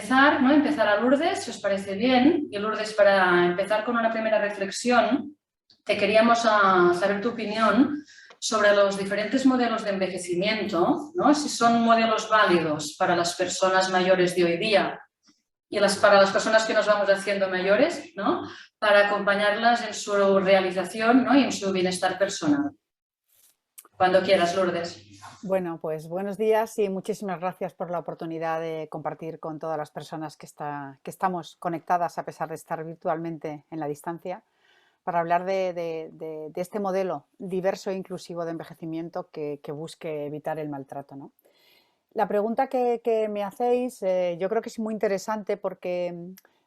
empezar, ¿no? Empezar a Lourdes, si os parece bien. Y Lourdes, para empezar con una primera reflexión, te queríamos saber tu opinión sobre los diferentes modelos de envejecimiento, ¿no? Si son modelos válidos para las personas mayores de hoy día y para las personas que nos vamos haciendo mayores, ¿no? Para acompañarlas en su realización, ¿no? Y en su bienestar personal. Cuando quieras, Lourdes. Bueno, pues buenos días y muchísimas gracias por la oportunidad de compartir con todas las personas que estamos conectadas a pesar de estar virtualmente en la distancia para hablar de este modelo diverso e inclusivo de envejecimiento que busque evitar el maltrato, ¿no? La pregunta que me hacéis yo creo que es muy interesante porque,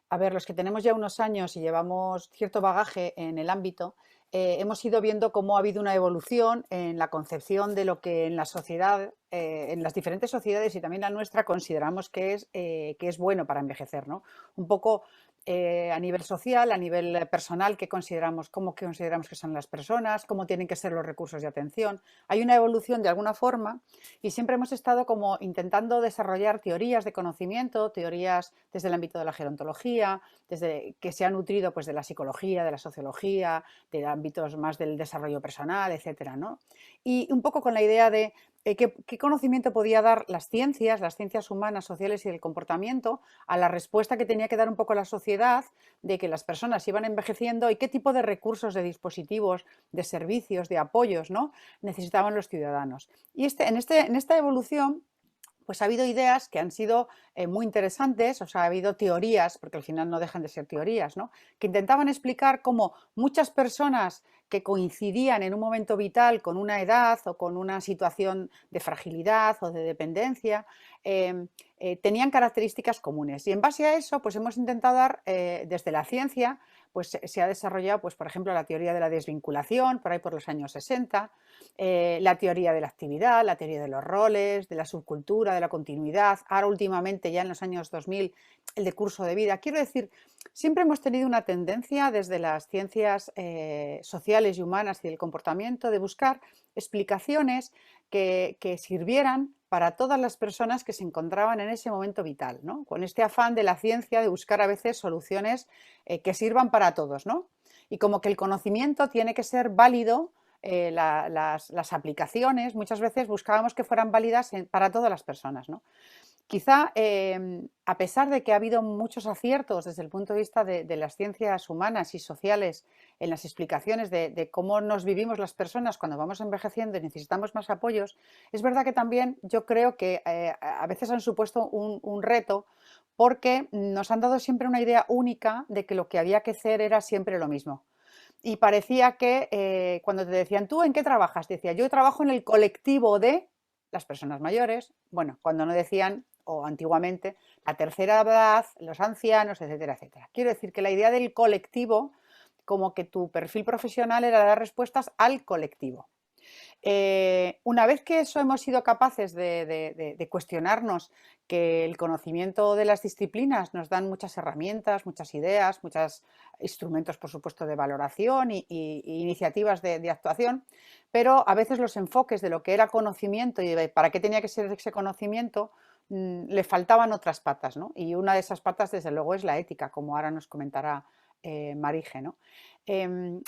a ver, los que tenemos ya unos años y llevamos cierto bagaje en el ámbito, hemos ido viendo cómo ha habido una evolución en la concepción de lo que en la sociedad, en las diferentes sociedades y también la nuestra, consideramos que es bueno para envejecer, ¿no? Un poco a nivel social, a nivel personal, cómo consideramos que son las personas, cómo tienen que ser los recursos de atención. Hay una evolución de alguna forma y siempre hemos estado como intentando desarrollar teorías de conocimiento, teorías desde el ámbito de la gerontología, desde que se ha nutrido pues, de la psicología, de la sociología, de ámbitos más del desarrollo personal, etcétera, ¿no? Y un poco con la idea de qué conocimiento podía dar las ciencias humanas, sociales y del comportamiento a la respuesta que tenía que dar un poco la sociedad de que las personas iban envejeciendo y qué tipo de recursos, de dispositivos, de servicios, de apoyos, ¿no? necesitaban los ciudadanos. Y en esta evolución pues ha habido ideas que han sido muy interesantes, o sea, ha habido teorías, porque al final no dejan de ser teorías, ¿no? que intentaban explicar cómo muchas personas que coincidían en un momento vital con una edad o con una situación de fragilidad o de dependencia, tenían características comunes. Y en base a eso, pues hemos intentado dar, desde la ciencia, pues se ha desarrollado, pues, por ejemplo, la teoría de la desvinculación, por ahí por los años 60, la teoría de la actividad, la teoría de los roles, de la subcultura, de la continuidad, ahora últimamente ya en los años 2000 el de curso de vida. Quiero decir, siempre hemos tenido una tendencia desde las ciencias sociales y humanas y del comportamiento de buscar explicaciones que sirvieran para todas las personas que se encontraban en ese momento vital, ¿no? Con este afán de la ciencia de buscar a veces soluciones que sirvan para todos, ¿no? Y como que el conocimiento tiene que ser válido, las aplicaciones, muchas veces buscábamos que fueran válidas para todas las personas, ¿no? Quizá, a pesar de que ha habido muchos aciertos desde el punto de vista de las ciencias humanas y sociales en las explicaciones de cómo nos vivimos las personas cuando vamos envejeciendo y necesitamos más apoyos, es verdad que también yo creo que a veces han supuesto un reto porque nos han dado siempre una idea única de que lo que había que hacer era siempre lo mismo. Y parecía que cuando te decían, ¿tú en qué trabajas? Decía, yo trabajo en el colectivo de las personas mayores, bueno, cuando no decían, o antiguamente, la tercera edad, los ancianos, etcétera, etcétera. Quiero decir que la idea del colectivo, como que tu perfil profesional era dar respuestas al colectivo. Una vez que eso hemos sido capaces de cuestionarnos que el conocimiento de las disciplinas nos dan muchas herramientas, muchas ideas, muchos instrumentos, por supuesto, de valoración y iniciativas de actuación, pero a veces los enfoques de lo que era conocimiento y de para qué tenía que ser ese conocimiento le faltaban otras patas, ¿no? Y una de esas patas, desde luego, es la ética, como ahora nos comentará Marige, ¿no? Em,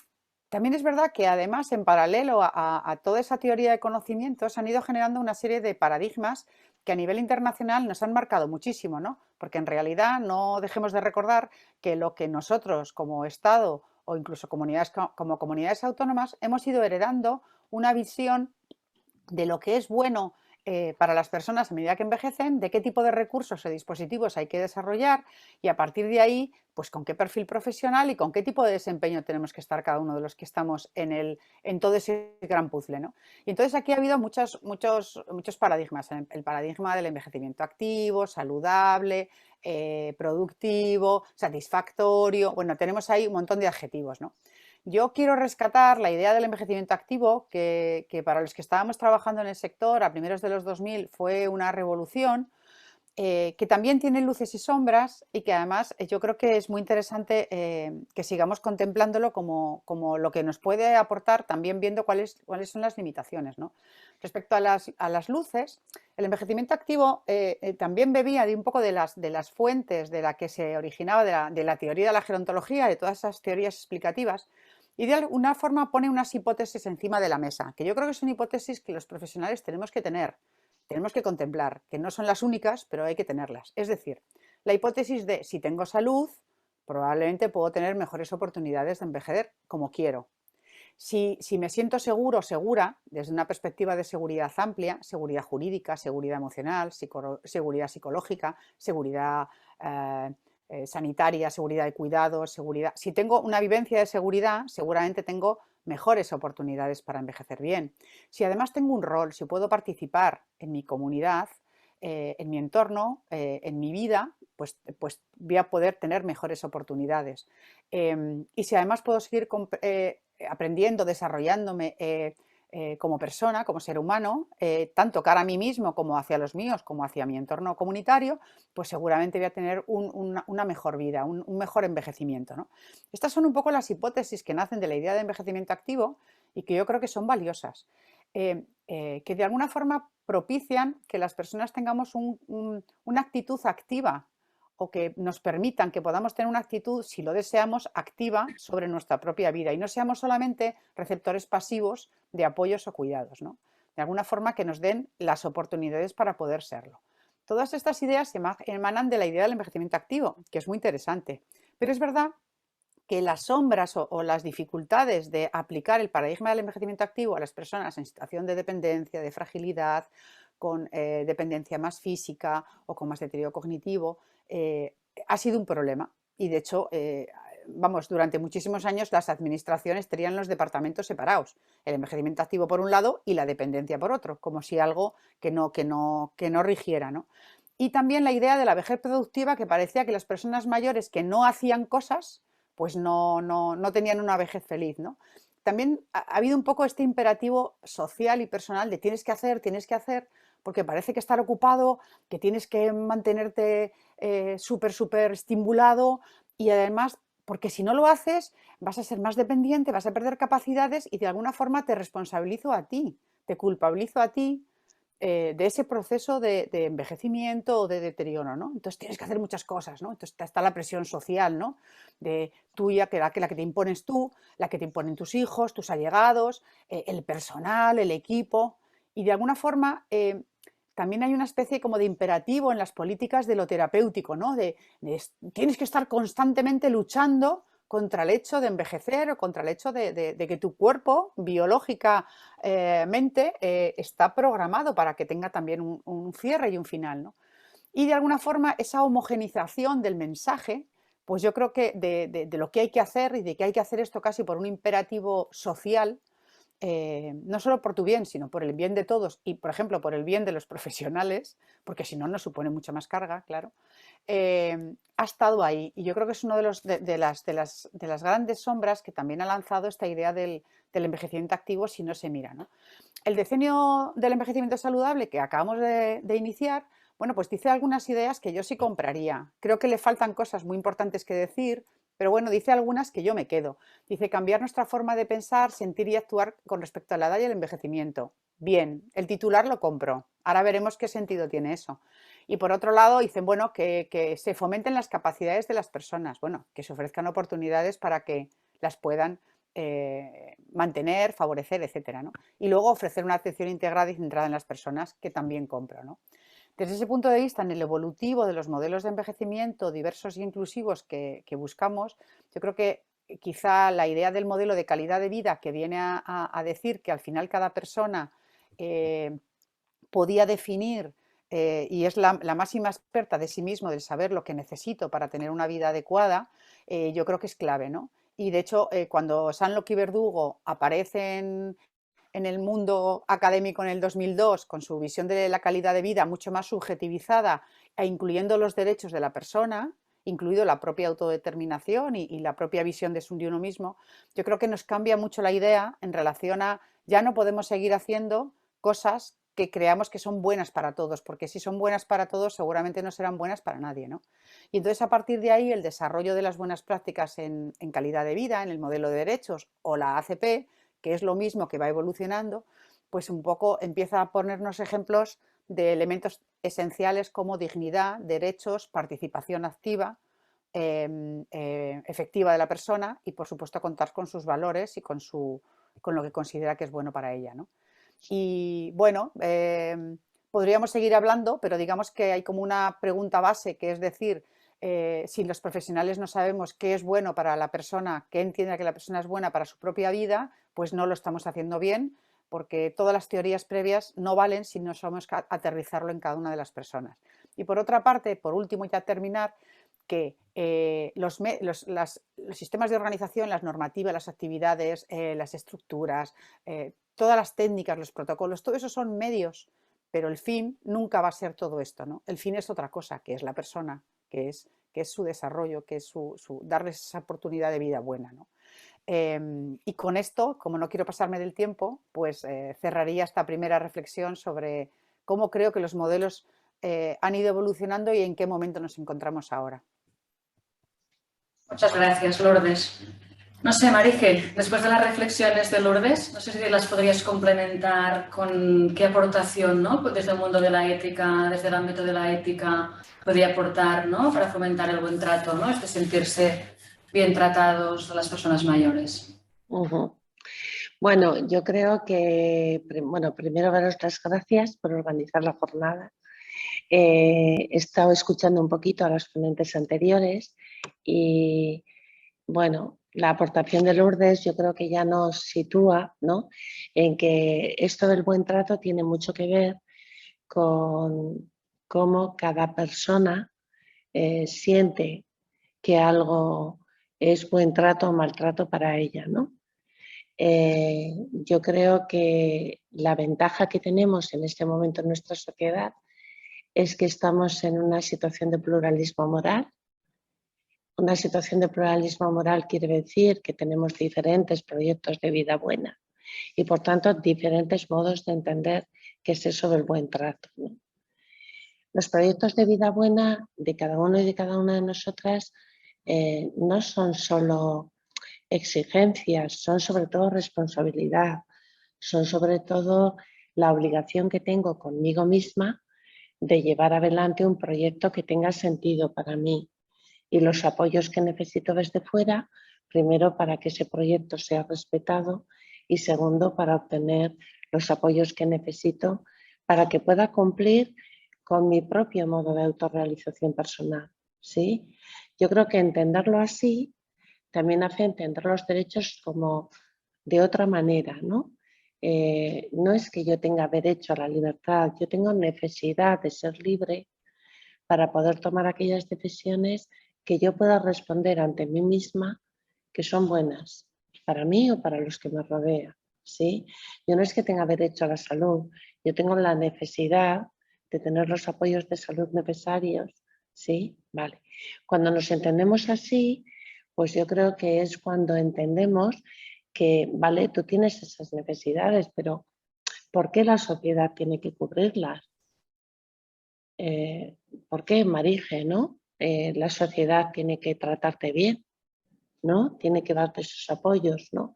También es verdad que además, en paralelo a toda esa teoría de conocimientos, han ido generando una serie de paradigmas que a nivel internacional nos han marcado muchísimo, ¿no? Porque en realidad no dejemos de recordar que lo que nosotros como Estado o incluso como comunidades autónomas hemos ido heredando una visión de lo que es bueno para las personas a medida que envejecen, de qué tipo de recursos o dispositivos hay que desarrollar y a partir de ahí, pues con qué perfil profesional y con qué tipo de desempeño tenemos que estar cada uno de los que estamos en todo ese gran puzzle, ¿no? Y entonces aquí ha habido muchos paradigmas. El paradigma del envejecimiento activo, saludable, productivo, satisfactorio. Bueno, tenemos ahí un montón de adjetivos, ¿no? Yo quiero rescatar la idea del envejecimiento activo, que para los que estábamos trabajando en el sector a primeros de los 2000 fue una revolución, que también tiene luces y sombras y que además yo creo que es muy interesante que sigamos contemplándolo como lo que nos puede aportar, también viendo cuáles son las limitaciones, ¿no? Respecto a las luces, el envejecimiento activo también bebía de un poco de las fuentes de la que se originaba de la teoría de la gerontología, de todas esas teorías explicativas, y de alguna forma pone unas hipótesis encima de la mesa, que yo creo que son hipótesis que los profesionales tenemos que tener, tenemos que contemplar, que no son las únicas, pero hay que tenerlas. Es decir, la hipótesis de si tengo salud, probablemente puedo tener mejores oportunidades de envejecer como quiero. Si me siento seguro o segura, desde una perspectiva de seguridad amplia, seguridad jurídica, seguridad emocional, seguridad psicológica, seguridad sanitaria, seguridad de cuidados, seguridad. Si tengo una vivencia de seguridad, seguramente tengo mejores oportunidades para envejecer bien. Si además tengo un rol, si puedo participar en mi comunidad, en mi entorno, en mi vida, pues voy a poder tener mejores oportunidades. Y si además puedo seguir aprendiendo, desarrollándome como persona, como ser humano, tanto cara a mí mismo como hacia los míos, como hacia mi entorno comunitario, pues seguramente voy a tener una mejor vida, un mejor envejecimiento, ¿no? Estas son un poco las hipótesis que nacen de la idea de envejecimiento activo y que yo creo que son valiosas, que de alguna forma propician que las personas tengamos una actitud activa o que nos permitan que podamos tener una actitud, si lo deseamos, activa sobre nuestra propia vida y no seamos solamente receptores pasivos de apoyos o cuidados, ¿no? De alguna forma que nos den las oportunidades para poder serlo. Todas estas ideas emanan de la idea del envejecimiento activo, que es muy interesante, pero es verdad que las sombras o las dificultades de aplicar el paradigma del envejecimiento activo a las personas en situación de dependencia, de fragilidad, con dependencia más física o con más deterioro cognitivo, ha sido un problema. Y de hecho, vamos, durante muchísimos años las administraciones tenían los departamentos separados, el envejecimiento activo por un lado y la dependencia por otro, como si algo que no rigiera, ¿no? Y también la idea de la vejez productiva, que parecía que las personas mayores que no hacían cosas, pues no tenían una vejez feliz, ¿no? También ha habido un poco este imperativo social y personal de tienes que hacer, porque parece que estar ocupado, que tienes que mantenerte súper estimulado y además, porque si no lo haces, vas a ser más dependiente, vas a perder capacidades y de alguna forma te responsabilizo a ti, te culpabilizo a ti de ese proceso de envejecimiento o de deterioro, ¿no? Entonces tienes que hacer muchas cosas, ¿no? Entonces está la presión social, ¿no? De tuya, que la que te impones tú, la que te imponen tus hijos, tus allegados, el personal, el equipo. Y de alguna forma también hay una especie como de imperativo en las políticas de lo terapéutico, ¿no? Tienes que estar constantemente luchando contra el hecho de envejecer o contra el hecho de que tu cuerpo biológicamente está programado para que tenga también un cierre y un final, ¿no? Y de alguna forma esa homogenización del mensaje, pues yo creo que de lo que hay que hacer y de que hay que hacer esto casi por un imperativo social, no solo por tu bien, sino por el bien de todos y, por ejemplo, por el bien de los profesionales, porque si no nos supone mucha más carga, claro, ha estado ahí. Y yo creo que es una de las grandes sombras que también ha lanzado esta idea del envejecimiento activo si no se mira, ¿no? El decenio del envejecimiento saludable que acabamos de iniciar, bueno, pues dice algunas ideas que yo sí compraría. Creo que le faltan cosas muy importantes que decir, pero bueno, dice algunas que yo me quedo. Dice cambiar nuestra forma de pensar, sentir y actuar con respecto a la edad y el envejecimiento. Bien, el titular lo compro. Ahora veremos qué sentido tiene eso. Y por otro lado, dicen, bueno, que se fomenten las capacidades de las personas, bueno, que se ofrezcan oportunidades para que las puedan mantener, favorecer, etcétera, ¿no? Y luego ofrecer una atención integrada y centrada en las personas, que también compro, ¿no? Desde ese punto de vista, en el evolutivo de los modelos de envejecimiento diversos e inclusivos que buscamos, yo creo que quizá la idea del modelo de calidad de vida que viene a decir que al final cada persona podía definir y es la máxima experta de sí mismo, del saber lo que necesito para tener una vida adecuada, yo creo que es clave, ¿no? Y de hecho, cuando Sanlok y Verdugo aparecen en el mundo académico en el 2002 con su visión de la calidad de vida mucho más subjetivizada e incluyendo los derechos de la persona, incluido la propia autodeterminación y la propia visión de uno mismo, yo creo que nos cambia mucho la idea en relación a ya no podemos seguir haciendo cosas que creamos que son buenas para todos, porque si son buenas para todos seguramente no serán buenas para nadie, ¿no? Y entonces a partir de ahí el desarrollo de las buenas prácticas en calidad de vida, en el modelo de derechos o la ACP, que es lo mismo que va evolucionando, pues un poco empieza a ponernos ejemplos de elementos esenciales como dignidad, derechos, participación activa, efectiva de la persona y por supuesto contar con sus valores y con lo que considera que es bueno para ella, ¿no? Y bueno, podríamos seguir hablando, pero digamos que hay como una pregunta base, que es decir, si los profesionales no sabemos qué es bueno para la persona, qué entiende que la persona es buena para su propia vida, pues no lo estamos haciendo bien, porque todas las teorías previas no valen si no sabemos aterrizarlo en cada una de las personas. Y por otra parte, por último, ya terminar, que los sistemas de organización, las normativas, las actividades, las estructuras, todas las técnicas, los protocolos, todo eso son medios, pero el fin nunca va a ser todo esto, ¿no? El fin es otra cosa, que es la persona, que es su desarrollo, que es darles esa oportunidad de vida buena, ¿no? Y con esto, como no quiero pasarme del tiempo, pues cerraría esta primera reflexión sobre cómo creo que los modelos han ido evolucionando y en qué momento nos encontramos ahora. Muchas gracias, Lourdes. No sé, Marije, después de las reflexiones de Lourdes, no sé si las podrías complementar con qué aportación, ¿no? Desde el mundo de la ética, desde el ámbito de la ética, podría aportar, ¿no? Para fomentar el buen trato, ¿no? Este sentirse bien tratados de las personas mayores. Bueno, yo creo que, bueno, primero daros las gracias por organizar la jornada. He estado escuchando un poquito a los ponentes anteriores y, bueno, la aportación de Lourdes yo creo que ya nos sitúa, ¿no?, en que esto del buen trato tiene mucho que ver con cómo cada persona siente que algo es buen trato o maltrato para ella, ¿no? Yo creo que la ventaja que tenemos en este momento en nuestra sociedad es que estamos en una situación de pluralismo moral. Una situación de pluralismo moral quiere decir que tenemos diferentes proyectos de vida buena y, por tanto, diferentes modos de entender qué es eso del buen trato, ¿no? Los proyectos de vida buena de cada uno y de cada una de nosotras no son solo exigencias, son sobre todo responsabilidad, son sobre todo la obligación que tengo conmigo misma de llevar adelante un proyecto que tenga sentido para mí y los apoyos que necesito desde fuera, primero para que ese proyecto sea respetado y segundo para obtener los apoyos que necesito para que pueda cumplir con mi propio modo de autorrealización personal, ¿sí? Yo creo que entenderlo así también hace entender los derechos como de otra manera, ¿no? No es que yo tenga derecho a la libertad, yo tengo necesidad de ser libre para poder tomar aquellas decisiones que yo pueda responder ante mí misma que son buenas para mí o para los que me rodean, ¿sí? Yo no es que tenga derecho a la salud, yo tengo la necesidad de tener los apoyos de salud necesarios, ¿sí? Vale. Cuando nos entendemos así, pues yo creo que es cuando entendemos que, vale, tú tienes esas necesidades, pero ¿por qué la sociedad tiene que cubrirlas? ¿Por qué, Marije, no? La sociedad tiene que tratarte bien, ¿no? Tiene que darte esos apoyos, ¿no?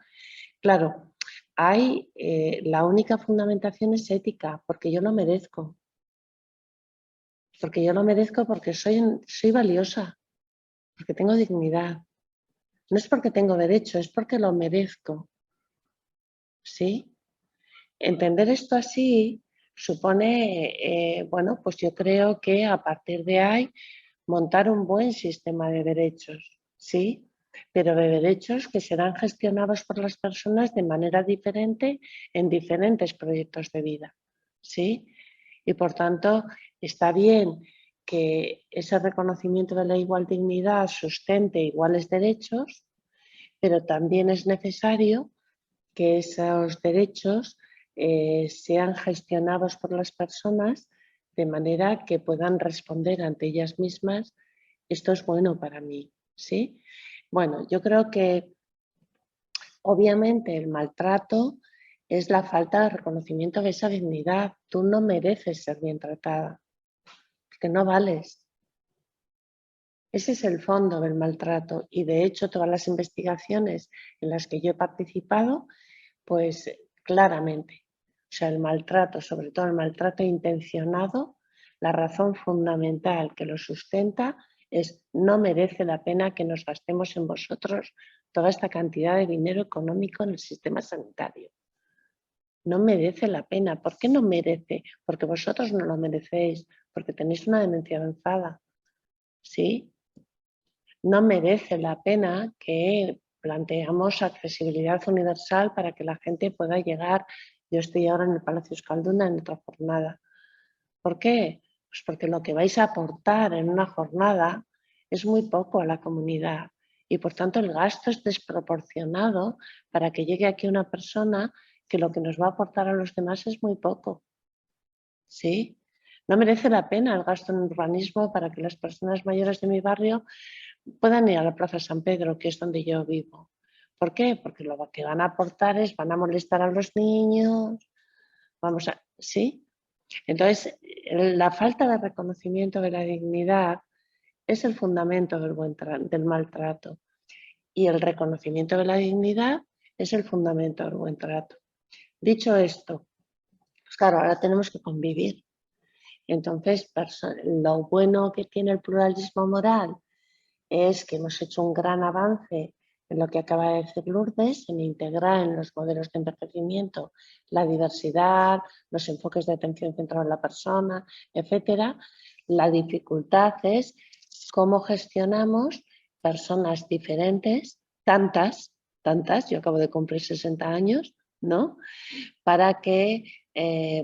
Claro, la única fundamentación es ética, porque yo lo merezco. Porque yo lo merezco porque soy valiosa, porque tengo dignidad. No es porque tengo derecho, es porque lo merezco, ¿sí? Entender esto así supone, bueno, pues yo creo que a partir de ahí montar un buen sistema de derechos, ¿sí? Pero de derechos que serán gestionados por las personas de manera diferente en diferentes proyectos de vida, ¿sí? Y por tanto, está bien que ese reconocimiento de la igual dignidad sustente iguales derechos, pero también es necesario que esos derechos sean gestionados por las personas de manera que puedan responder ante ellas mismas: esto es bueno para mí, ¿sí? Bueno, yo creo que obviamente el maltrato es la falta de reconocimiento de esa dignidad. Tú no mereces ser bien tratada, porque no vales. Ese es el fondo del maltrato y de hecho todas las investigaciones en las que yo he participado, pues claramente, o sea, el maltrato, sobre todo el maltrato intencionado, la razón fundamental que lo sustenta es no merece la pena que nos gastemos en vosotros toda esta cantidad de dinero económico en el sistema sanitario. No merece la pena. ¿Por qué no merece? Porque vosotros no lo merecéis, porque tenéis una demencia avanzada. ¿Sí? No merece la pena que planteamos accesibilidad universal para que la gente pueda llegar. Yo estoy ahora en el Palacio Euskalduna en otra jornada. ¿Por qué? Pues porque lo que vais a aportar en una jornada es muy poco a la comunidad y por tanto el gasto es desproporcionado para que llegue aquí una persona que lo que nos va a aportar a los demás es muy poco. ¿Sí? No merece la pena el gasto en urbanismo para que las personas mayores de mi barrio puedan ir a la Plaza San Pedro, que es donde yo vivo. ¿Por qué? Porque lo que van a aportar es, van a molestar a los niños, vamos a... ¿Sí? Entonces, la falta de reconocimiento de la dignidad es el fundamento del maltrato y el reconocimiento de la dignidad es el fundamento del buen trato. Dicho esto, pues claro, ahora tenemos que convivir. Entonces, lo bueno que tiene el pluralismo moral es que hemos hecho un gran avance en lo que acaba de decir Lourdes, en integrar en los modelos de envejecimiento la diversidad, los enfoques de atención centrada en la persona, etcétera. La dificultad es cómo gestionamos personas diferentes, tantas, yo acabo de cumplir 60 años, ¿no? Para que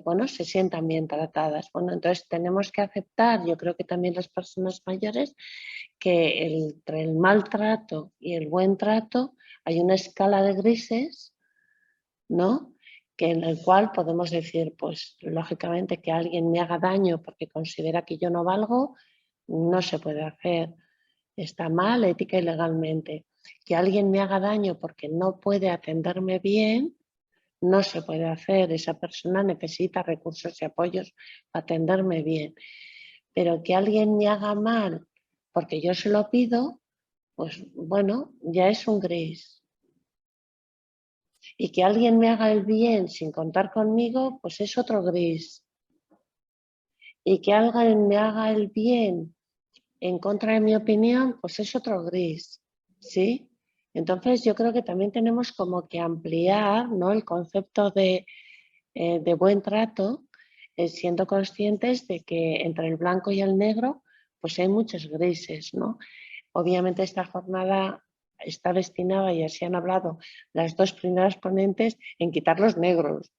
bueno, se sientan bien tratadas. Bueno, entonces tenemos que aceptar, yo creo que también las personas mayores, que entre el maltrato y el buen trato hay una escala de grises, ¿no? Que en el cual podemos decir, pues lógicamente que alguien me haga daño porque considera que yo no valgo, no se puede hacer. Está mal ética y legalmente. Que alguien me haga daño porque no puede atenderme bien, no se puede hacer. Esa persona necesita recursos y apoyos para atenderme bien. Pero que alguien me haga mal porque yo se lo pido, pues bueno, ya es un gris. Y que alguien me haga el bien sin contar conmigo, pues es otro gris. Y que alguien me haga el bien en contra de mi opinión, pues es otro gris. ¿Sí? Entonces yo creo que también tenemos como que ampliar, ¿no?, el concepto de buen trato, siendo conscientes de que entre el blanco y el negro pues hay muchos grises, ¿no? Obviamente esta jornada está destinada, y así han hablado las dos primeras ponentes, en quitar los negros,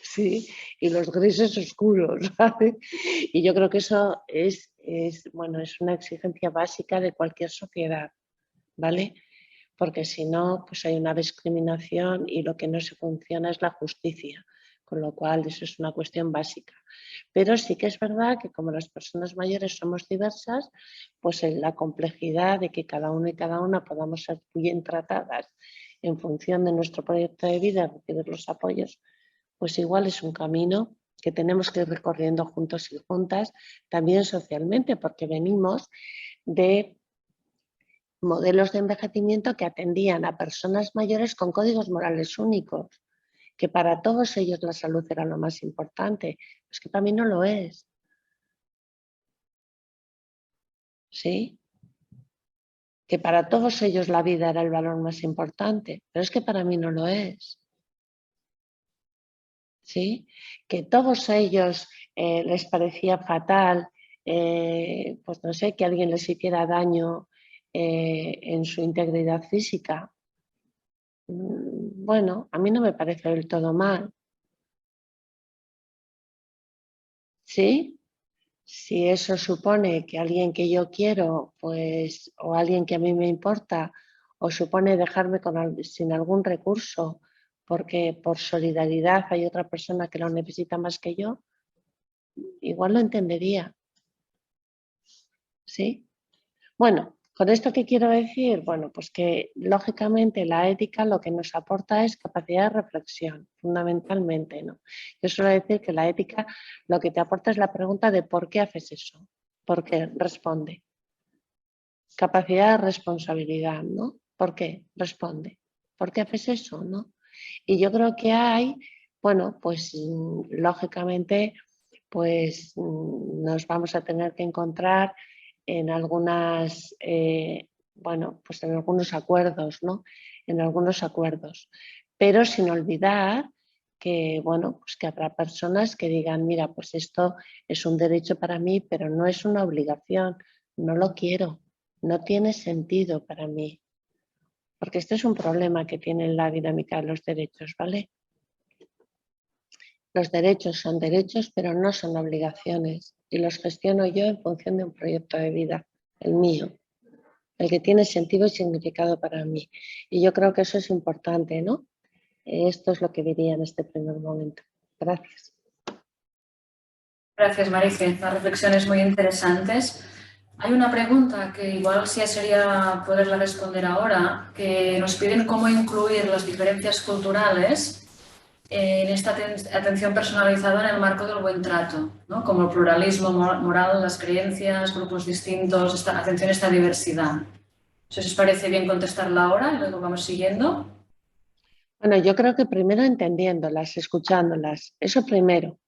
¿sí? Y los grises oscuros, ¿vale? Y yo creo que eso bueno, es una exigencia básica de cualquier sociedad, ¿vale? Porque si no, pues hay una discriminación y lo que no se funciona es la justicia, con lo cual eso es una cuestión básica. Pero sí que es verdad que como las personas mayores somos diversas, pues en la complejidad de que cada uno y cada una podamos ser bien tratadas en función de nuestro proyecto de vida, recibir los apoyos, pues igual es un camino que tenemos que ir recorriendo juntos y juntas, también socialmente, porque venimos de modelos de envejecimiento que atendían a personas mayores con códigos morales únicos, que para todos ellos la salud era lo más importante. Es que para mí no lo es. ¿Sí? Que para todos ellos la vida era el valor más importante, pero es que para mí no lo es. ¿Sí? Que todos ellos les parecía fatal, pues no sé, que alguien les hiciera daño en su integridad física. Bueno, a mí no me parece del todo mal. ¿Sí? Si eso supone que alguien que yo quiero, pues, o alguien que a mí me importa, o supone dejarme sin algún recurso, porque por solidaridad hay otra persona que lo necesita más que yo, igual lo entendería. ¿Sí? Bueno, ¿Con esto qué quiero decir? Bueno, pues que lógicamente la ética lo que nos aporta es capacidad de reflexión, fundamentalmente, ¿no? Yo suelo decir que la ética lo que te aporta es la pregunta de ¿por qué haces eso? ¿Por qué? Responde. Capacidad de responsabilidad, ¿no? ¿Por qué? Responde. ¿Por qué haces eso? ¿No? Y yo creo que hay, bueno, pues lógicamente, pues nos vamos a tener que encontrar en algunas, bueno, pues en algunos acuerdos, ¿no? En algunos acuerdos. Pero sin olvidar que, bueno, pues que habrá personas que digan, mira, pues esto es un derecho para mí, pero no es una obligación, no lo quiero, no tiene sentido para mí. Porque este es un problema que tiene la dinámica de los derechos, ¿vale? Los derechos son derechos, pero no son obligaciones y los gestiono yo en función de un proyecto de vida, el mío, el que tiene sentido y significado para mí. Y yo creo que eso es importante, ¿no? Esto es lo que diría en este primer momento. Gracias. Gracias, Marife. Las reflexiones muy interesantes. Hay una pregunta que igual sí sería poderla responder ahora, que nos piden cómo incluir las diferencias culturales en esta atención personalizada en el marco del buen trato, ¿no? Como el pluralismo moral, las creencias, grupos distintos, atención a esta diversidad. No sé si os parece bien contestarla ahora y luego vamos siguiendo. Bueno, yo creo que primero entendiéndolas, escuchándolas, eso primero,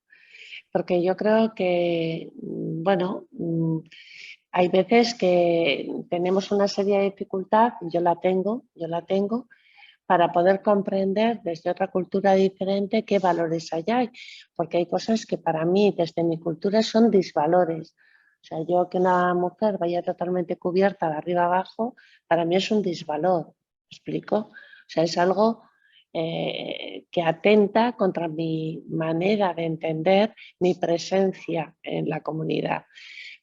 porque yo creo que, bueno, hay veces que tenemos una seria dificultad, yo la tengo, para poder comprender desde otra cultura diferente qué valores hay, porque hay cosas que para mí, desde mi cultura, son disvalores. O sea, yo que una mujer vaya totalmente cubierta de arriba abajo, para mí es un disvalor, ¿me explico? O sea, es algo que atenta contra mi manera de entender mi presencia en la comunidad.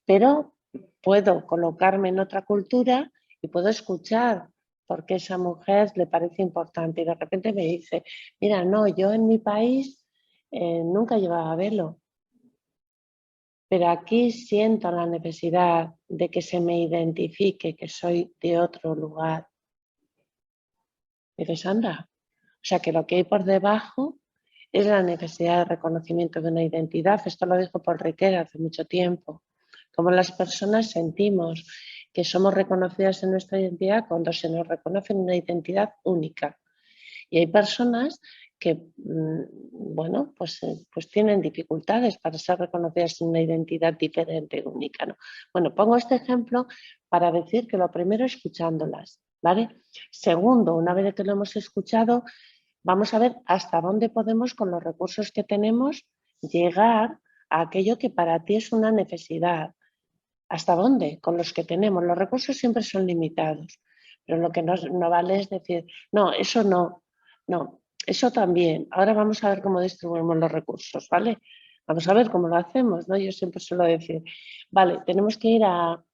Pero puedo colocarme en otra cultura y puedo escuchar por qué esa mujer le parece importante y de repente me dice, mira, no, yo en mi país nunca llevaba velo, pero aquí siento la necesidad de que se me identifique que soy de otro lugar. Y dices, anda, o sea que lo que hay por debajo es la necesidad de reconocimiento de una identidad. Esto lo dijo Paul Ricoeur hace mucho tiempo. Como las personas sentimos que somos reconocidas en nuestra identidad cuando se nos reconoce una identidad única. Y hay personas que, bueno, pues tienen dificultades para ser reconocidas en una identidad diferente, única, ¿no? Bueno, pongo este ejemplo para decir que lo primero escuchándolas, ¿vale? Segundo, una vez que lo hemos escuchado, vamos a ver hasta dónde podemos, con los recursos que tenemos, llegar a aquello que para ti es una necesidad. ¿Hasta dónde? Con los que tenemos. Los recursos siempre son limitados, pero lo que no vale es decir, no, eso no, no, eso también. Ahora vamos a ver cómo distribuimos los recursos, ¿vale? Vamos a ver cómo lo hacemos, ¿no? Yo siempre suelo decir, vale, tenemos que ir a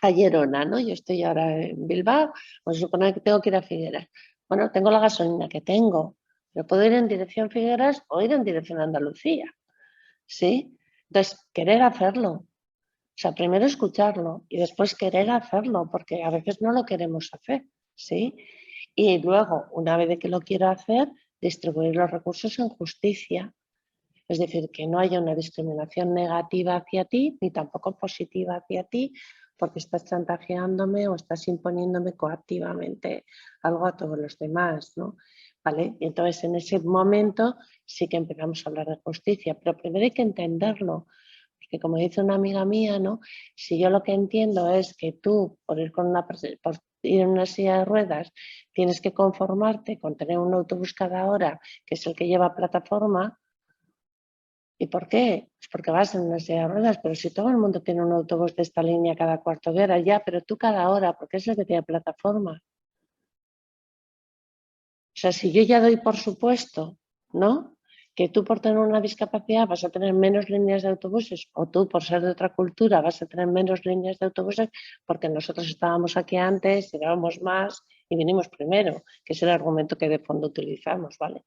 Gerona, ¿no? Yo estoy ahora en Bilbao, pues supone que tengo que ir a Figueras. Bueno, tengo la gasolina que tengo, pero puedo ir en dirección Figueras o ir en dirección Andalucía, ¿sí? Entonces, querer hacerlo. O sea, primero escucharlo y después querer hacerlo, porque a veces no lo queremos hacer, ¿sí? Y luego, una vez que lo quiero hacer, distribuir los recursos en justicia. Es decir, que no haya una discriminación negativa hacia ti, ni tampoco positiva hacia ti, porque estás chantajeándome o estás imponiéndome coactivamente algo a todos los demás, ¿no? ¿Vale? Y entonces, en ese momento sí que empezamos a hablar de justicia, pero primero hay que entenderlo. Porque como dice una amiga mía, ¿no? Si yo lo que entiendo es que tú, por ir en una silla de ruedas, tienes que conformarte con tener un autobús cada hora, que es el que lleva plataforma. ¿Y por qué? Pues porque vas en una silla de ruedas, pero si todo el mundo tiene un autobús de esta línea cada cuarto de hora, ya, pero tú cada hora, porque es el que tiene plataforma. O sea, si yo ya doy por supuesto, ¿no?, que tú por tener una discapacidad vas a tener menos líneas de autobuses o tú por ser de otra cultura vas a tener menos líneas de autobuses porque nosotros estábamos aquí antes, llegábamos más y vinimos primero, que es el argumento que de fondo utilizamos, ¿vale?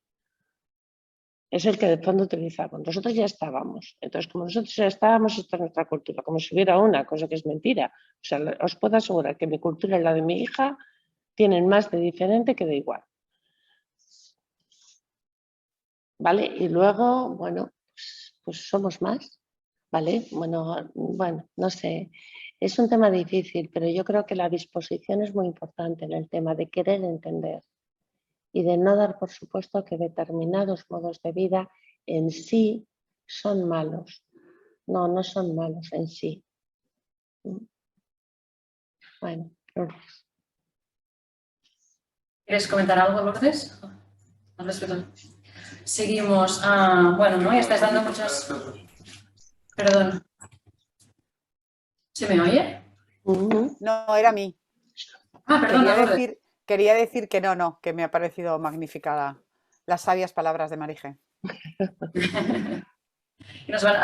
es el que de fondo utilizamos. Nosotros ya estábamos. Entonces, como nosotros ya estábamos, esta es nuestra cultura. Como si hubiera una, cosa que es mentira. O sea, os puedo asegurar que mi cultura y la de mi hija tienen más de diferente que de igual. ¿Vale? Y luego, bueno, pues somos más. ¿Vale? Bueno, no sé. Es un tema difícil, pero yo creo que la disposición es muy importante en el tema de querer entender y de no dar por supuesto que determinados modos de vida en sí son malos. No, no son malos en sí. Bueno, ¿Quieres comentar algo, Lourdes? Al respecto. Seguimos. Bueno, ¿no? Ya estáis dando muchas... Perdón. ¿Se me oye? No, era a mí. Perdona, Lourdes. Quería decir que no, que me ha parecido magnífica las sabias palabras de Marije. Y nos van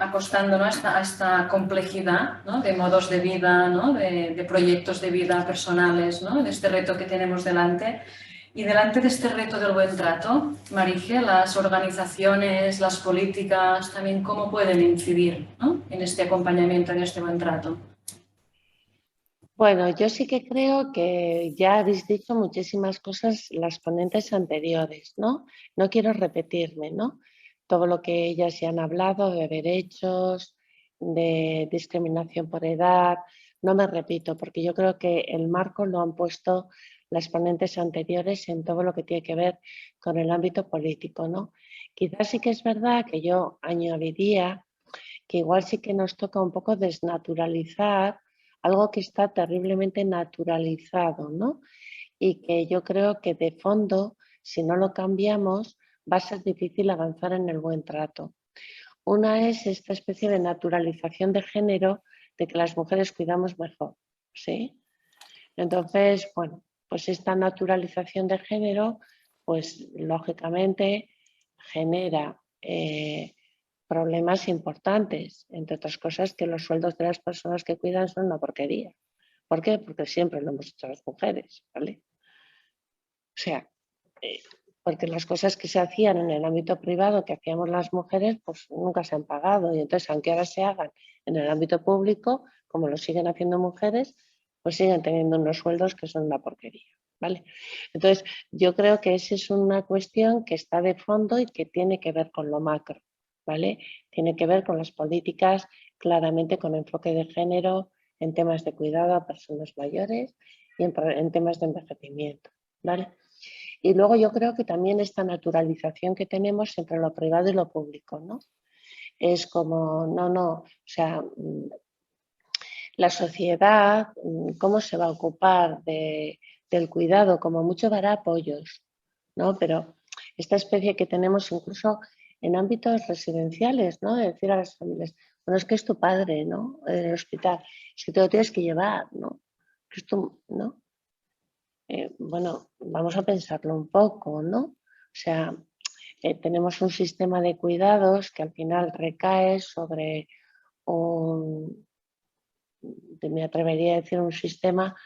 acostando, ¿no? a esta complejidad, ¿no? De modos de vida, ¿no? de proyectos de vida personales, ¿no? De este reto que tenemos delante. Y delante de este reto del buen trato, Marije, las organizaciones, las políticas, también cómo pueden incidir, ¿no? En este acompañamiento, en este buen trato. Bueno, yo sí que creo que ya habéis dicho muchísimas cosas las ponentes anteriores, ¿no? No quiero repetirme, ¿no? Todo lo que ellas ya han hablado de derechos, de discriminación por edad, no me repito, porque yo creo que el marco lo han puesto las ponentes anteriores en todo lo que tiene que ver con el ámbito político, ¿no? Quizás sí que es verdad que yo añadiría que igual sí que nos toca un poco desnaturalizar algo que está terriblemente naturalizado, ¿no? Y que yo creo que de fondo, si no lo cambiamos, va a ser difícil avanzar en el buen trato. Una es esta especie de naturalización de género de que las mujeres cuidamos mejor, ¿sí? Entonces, bueno, pues esta naturalización de género, pues lógicamente genera problemas importantes, entre otras cosas que los sueldos de las personas que cuidan son una porquería. ¿Por qué? Porque siempre lo hemos hecho las mujeres, ¿vale? O sea, porque las cosas que se hacían en el ámbito privado que hacíamos las mujeres, pues nunca se han pagado. Y entonces, aunque ahora se hagan en el ámbito público, como lo siguen haciendo mujeres, pues siguen teniendo unos sueldos que son una porquería, ¿vale? Entonces, yo creo que esa es una cuestión que está de fondo y que tiene que ver con lo macro, ¿vale? Tiene que ver con las políticas claramente con enfoque de género en temas de cuidado a personas mayores y en temas de envejecimiento, ¿vale? Y luego yo creo que también esta naturalización que tenemos entre lo privado y lo público, ¿no? Es como, o sea, la sociedad, ¿cómo se va a ocupar del cuidado? Como mucho dará apoyos, ¿no? Pero esta especie que tenemos incluso en ámbitos residenciales, ¿no? De decir a las familias, bueno, es que es tu padre, ¿no? En el hospital, es que te lo tienes que llevar, ¿no? Que es tu, ¿no? Bueno, vamos a pensarlo un poco, ¿no? O sea, tenemos un sistema de cuidados que al final recae sobre me atrevería a decir, un sistema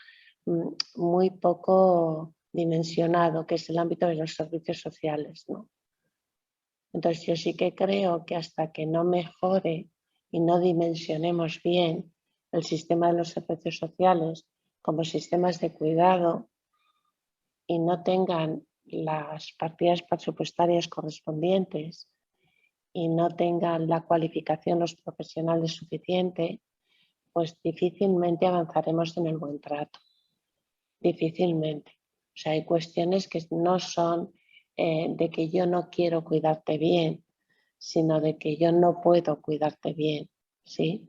muy poco dimensionado, que es el ámbito de los servicios sociales, ¿no? Entonces yo sí que creo que hasta que no mejore y no dimensionemos bien el sistema de los servicios sociales como sistemas de cuidado y no tengan las partidas presupuestarias correspondientes y no tengan la cualificación los profesionales suficiente, pues difícilmente avanzaremos en el buen trato. Difícilmente. O sea, hay cuestiones que no son de que yo no quiero cuidarte bien, sino de que yo no puedo cuidarte bien, ¿sí?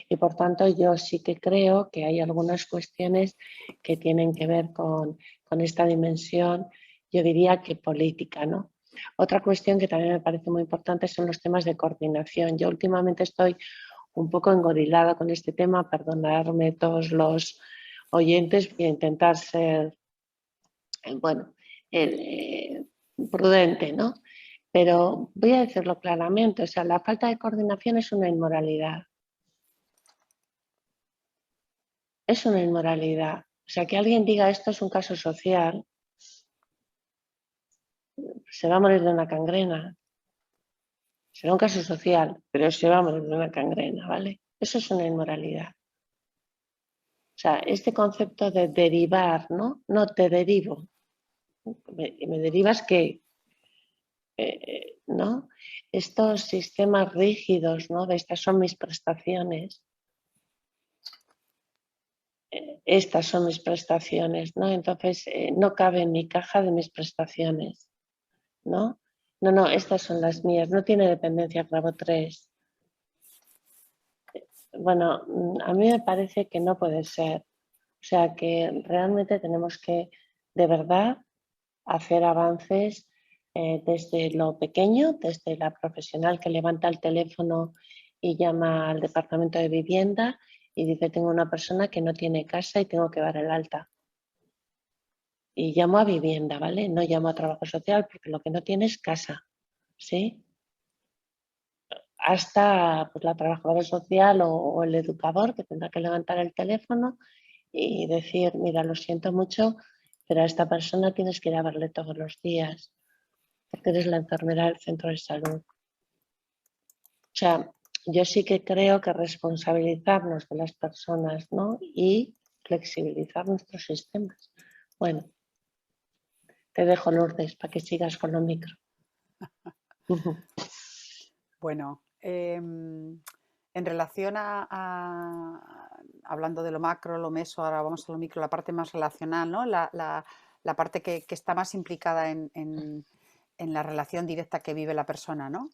Y por tanto yo sí que creo que hay algunas cuestiones que tienen que ver con esta dimensión, yo diría que política, ¿no? Otra cuestión que también me parece muy importante son los temas de coordinación. Yo últimamente estoy un poco engorilada con este tema, perdonadme todos los oyentes, voy a intentar ser, bueno, prudente, ¿no? Pero voy a decirlo claramente, o sea, la falta de coordinación es una inmoralidad. Es una inmoralidad. O sea, que alguien diga esto es un caso social, se va a morir de una gangrena. Será un caso social, pero se va a morir de una gangrena, ¿vale? Eso es una inmoralidad. O sea, este concepto de derivar, ¿no? No te derivo. Me derivas que, ¿no? Estos sistemas rígidos, ¿no? De estas son mis prestaciones. Estas son mis prestaciones, ¿no? Entonces, no cabe en mi caja de mis prestaciones, ¿no? No, estas son las mías, no tiene dependencia grado 3. Bueno, a mí me parece que no puede ser. O sea, que realmente tenemos que, de verdad, hacer avances desde lo pequeño, desde la profesional que levanta el teléfono y llama al departamento de vivienda y dice, tengo una persona que no tiene casa y tengo que dar el alta. Y llamo a vivienda, ¿vale? No llamo a trabajo social porque lo que no tiene es casa, ¿sí? Hasta pues, la trabajadora social o el educador que tendrá que levantar el teléfono y decir, mira, lo siento mucho, pero a esta persona tienes que ir a verle todos los días porque eres la enfermera del centro de salud. O sea, yo sí que creo que responsabilizarnos de las personas, ¿no? Y flexibilizar nuestros sistemas. Bueno, te dejo, Lourdes, para que sigas con lo micro. Bueno, en relación hablando de lo macro, lo meso, ahora vamos a lo micro, la parte más relacional, ¿no? La parte que está más implicada en la relación directa que vive la persona, ¿no?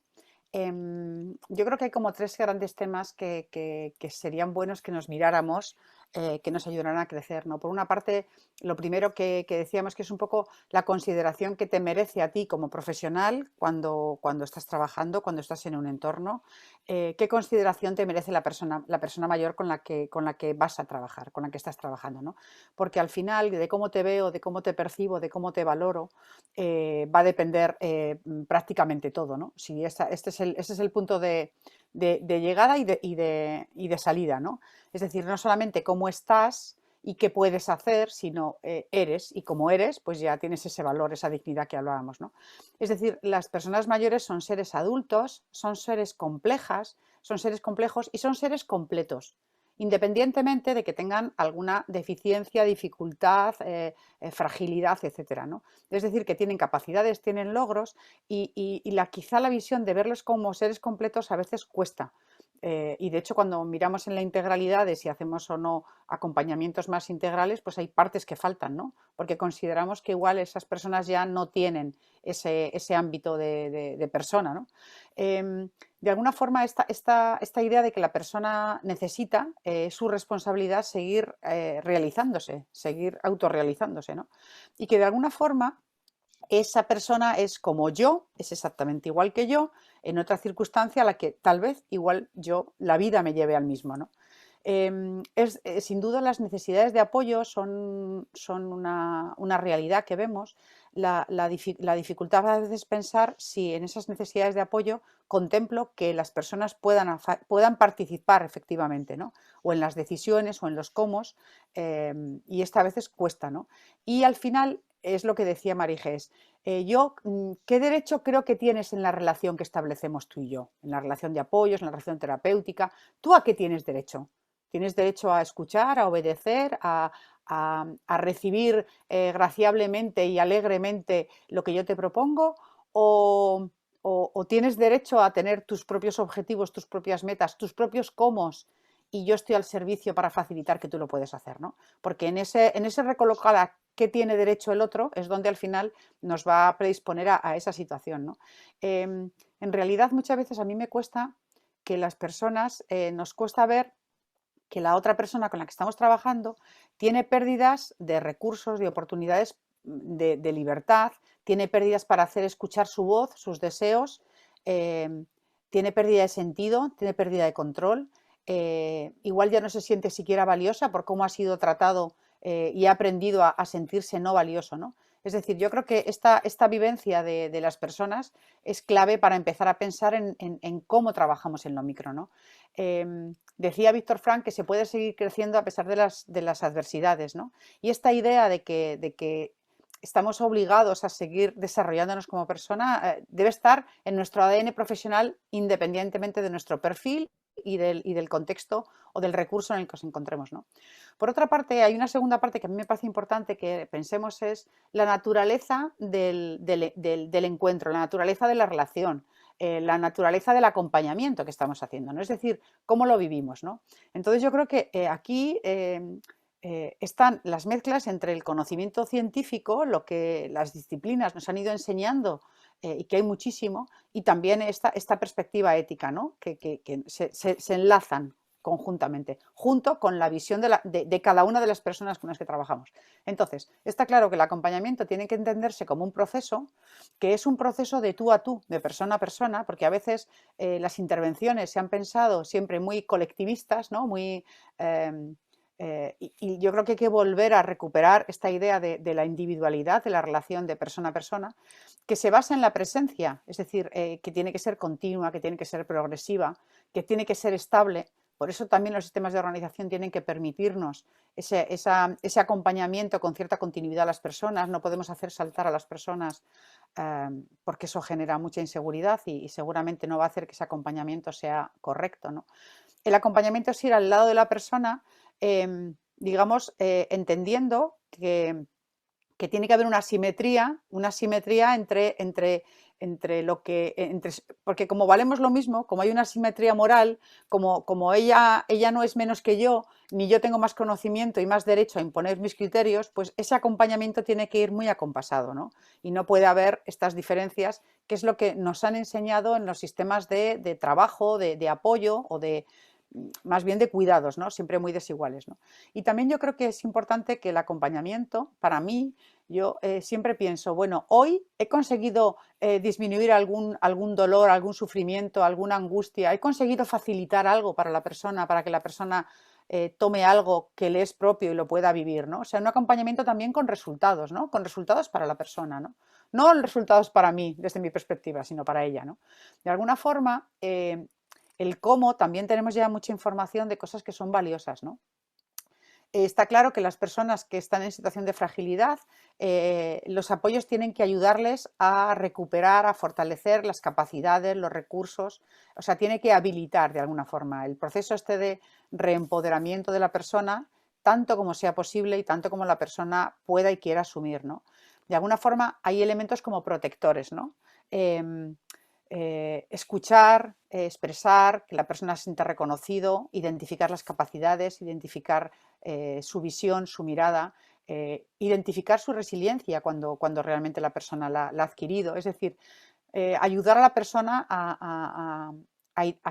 Yo creo que hay como tres grandes temas que serían buenos que nos miráramos, que nos ayudarán a crecer, ¿no? Por una parte, lo primero que decíamos que es un poco la consideración que te merece a ti como profesional cuando estás trabajando, cuando estás en un entorno, qué consideración te merece la persona mayor con la que vas a trabajar, con la que estás trabajando, ¿no? Porque al final de cómo te veo, de cómo te percibo, de cómo te valoro, va a depender prácticamente todo, ¿no? Si este es el punto de llegada y de salida, ¿no? Es decir, no solamente cómo estás y qué puedes hacer, sino eres, y como eres, pues ya tienes ese valor, esa dignidad que hablábamos, ¿no? Es decir, las personas mayores son seres adultos, son seres complejas, son seres complejos y son seres completos, independientemente de que tengan alguna deficiencia, dificultad, fragilidad, etcétera, ¿no? Es decir, que tienen capacidades, tienen logros y quizá la visión de verlos como seres completos a veces cuesta. Y de hecho cuando miramos en la integralidad de si hacemos o no acompañamientos más integrales, pues hay partes que faltan, ¿no? Porque consideramos que igual esas personas ya no tienen ese ámbito de persona, ¿no? De alguna forma esta idea de que la persona necesita su responsabilidad seguir realizándose, seguir autorrealizándose, ¿no? Y que de alguna forma esa persona es como yo, es exactamente igual que yo, en otra circunstancia a la que tal vez igual la vida me lleve al mismo, ¿no? Sin duda las necesidades de apoyo son una realidad que vemos. La dificultad a veces es pensar si en esas necesidades de apoyo contemplo que las personas puedan participar efectivamente, ¿no? O en las decisiones o en los cómo, y esta a veces cuesta, ¿no? Y al final es lo que decía Marijés. ¿Qué derecho creo que tienes en la relación que establecemos tú y yo? En la relación de apoyos, en la relación terapéutica. ¿Tú a qué tienes derecho? ¿Tienes derecho a escuchar, a obedecer, a recibir graciablemente y alegremente lo que yo te propongo? ¿O tienes derecho a tener tus propios objetivos, tus propias metas, tus propios cómo? Y yo estoy al servicio para facilitar que tú lo puedes hacer, ¿no? Porque en ese recolocar a qué tiene derecho el otro es donde al final nos va a predisponer a esa situación, ¿no? En realidad muchas veces a mí me cuesta que las personas, nos cuesta ver que la otra persona con la que estamos trabajando tiene pérdidas de recursos, de oportunidades de libertad, tiene pérdidas para hacer escuchar su voz, sus deseos, tiene pérdida de sentido, tiene pérdida de control, igual ya no se siente siquiera valiosa por cómo ha sido tratado y ha aprendido a sentirse no valioso, ¿no? Es decir, yo creo que esta vivencia de las personas es clave para empezar a pensar en cómo trabajamos en lo micro, ¿no? Decía Víctor Frank que se puede seguir creciendo a pesar de las adversidades, ¿no? Y esta idea de que estamos obligados a seguir desarrollándonos como persona, debe estar en nuestro ADN profesional independientemente de nuestro perfil y del contexto o del recurso en el que nos encontremos, ¿no? Por otra parte, hay una segunda parte que a mí me parece importante que pensemos, es la naturaleza del encuentro, la naturaleza de la relación, la naturaleza del acompañamiento que estamos haciendo, ¿no? Es decir, cómo lo vivimos, ¿no? Entonces yo creo que aquí están las mezclas entre el conocimiento científico, lo que las disciplinas nos han ido enseñando y que hay muchísimo, y también esta perspectiva ética, ¿no? que se enlazan conjuntamente, junto con la visión de cada una de las personas con las que trabajamos. Entonces, está claro que el acompañamiento tiene que entenderse como un proceso, que es un proceso de tú a tú, de persona a persona, porque a veces las intervenciones se han pensado siempre muy colectivistas, ¿no? Muy... y yo creo que hay que volver a recuperar esta idea de la individualidad, de la relación de persona a persona, que se basa en la presencia, es decir, que tiene que ser continua, que tiene que ser progresiva, que tiene que ser estable. Por eso también los sistemas de organización tienen que permitirnos ese acompañamiento con cierta continuidad a las personas. No podemos hacer saltar a las personas porque eso genera mucha inseguridad y seguramente no va a hacer que ese acompañamiento sea correcto, ¿no? El acompañamiento es ir al lado de la persona, digamos, entendiendo que tiene que haber una simetría entre lo que... porque como valemos lo mismo, como hay una simetría moral, como ella no es menos que yo, ni yo tengo más conocimiento y más derecho a imponer mis criterios, pues ese acompañamiento tiene que ir muy acompasado, ¿no? Y no puede haber estas diferencias, que es lo que nos han enseñado en los sistemas de trabajo, de apoyo o más bien de cuidados, ¿no? Siempre muy desiguales, ¿no? Y también yo creo que es importante que el acompañamiento, para mí, yo siempre pienso, bueno, hoy he conseguido disminuir algún dolor, algún sufrimiento, alguna angustia, he conseguido facilitar algo para la persona, para que la persona tome algo que le es propio y lo pueda vivir, ¿no? O sea, un acompañamiento también con resultados, ¿no? Con resultados para la persona, ¿no? No resultados para mí, desde mi perspectiva, sino para ella, ¿no? De alguna forma, el cómo, también tenemos ya mucha información de cosas que son valiosas, ¿no? Está claro que las personas que están en situación de fragilidad, los apoyos tienen que ayudarles a recuperar, a fortalecer las capacidades, los recursos, o sea, tiene que habilitar de alguna forma el proceso este de reempoderamiento de la persona, tanto como sea posible y tanto como la persona pueda y quiera asumir, ¿no? De alguna forma hay elementos como protectores, ¿no? Escuchar, expresar, que la persona se sienta reconocido, identificar las capacidades, identificar su visión, su mirada, identificar su resiliencia cuando realmente la persona la ha adquirido. Es decir, ayudar a la persona a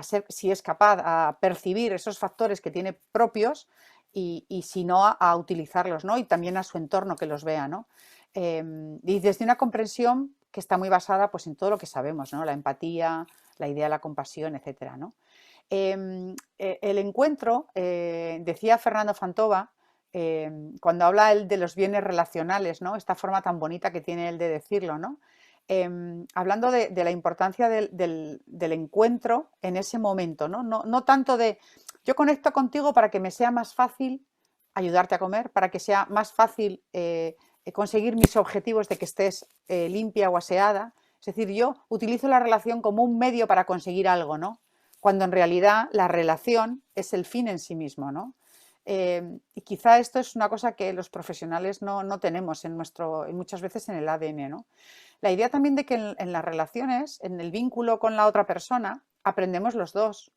ser, si es capaz, a percibir esos factores que tiene propios y si no, a utilizarlos, ¿no? Y también a su entorno que los vea, ¿no? Y desde una comprensión que está muy basada pues, en todo lo que sabemos, ¿no? La empatía, la idea de la compasión, etcétera, ¿no? El encuentro, decía Fernando Fantova, cuando habla él de los bienes relacionales, ¿no? Esta forma tan bonita que tiene él de decirlo, ¿no? Hablando de la importancia del encuentro en ese momento, ¿no? No tanto de yo conecto contigo para que me sea más fácil ayudarte a comer, para que sea más fácil conseguir mis objetivos de que estés limpia o aseada. Es decir, yo utilizo la relación como un medio para conseguir algo, ¿no? Cuando en realidad la relación es el fin en sí mismo, ¿no? Y quizá esto es una cosa que los profesionales no tenemos muchas veces en el ADN, ¿no? La idea también de que en las relaciones, en el vínculo con la otra persona, aprendemos los dos.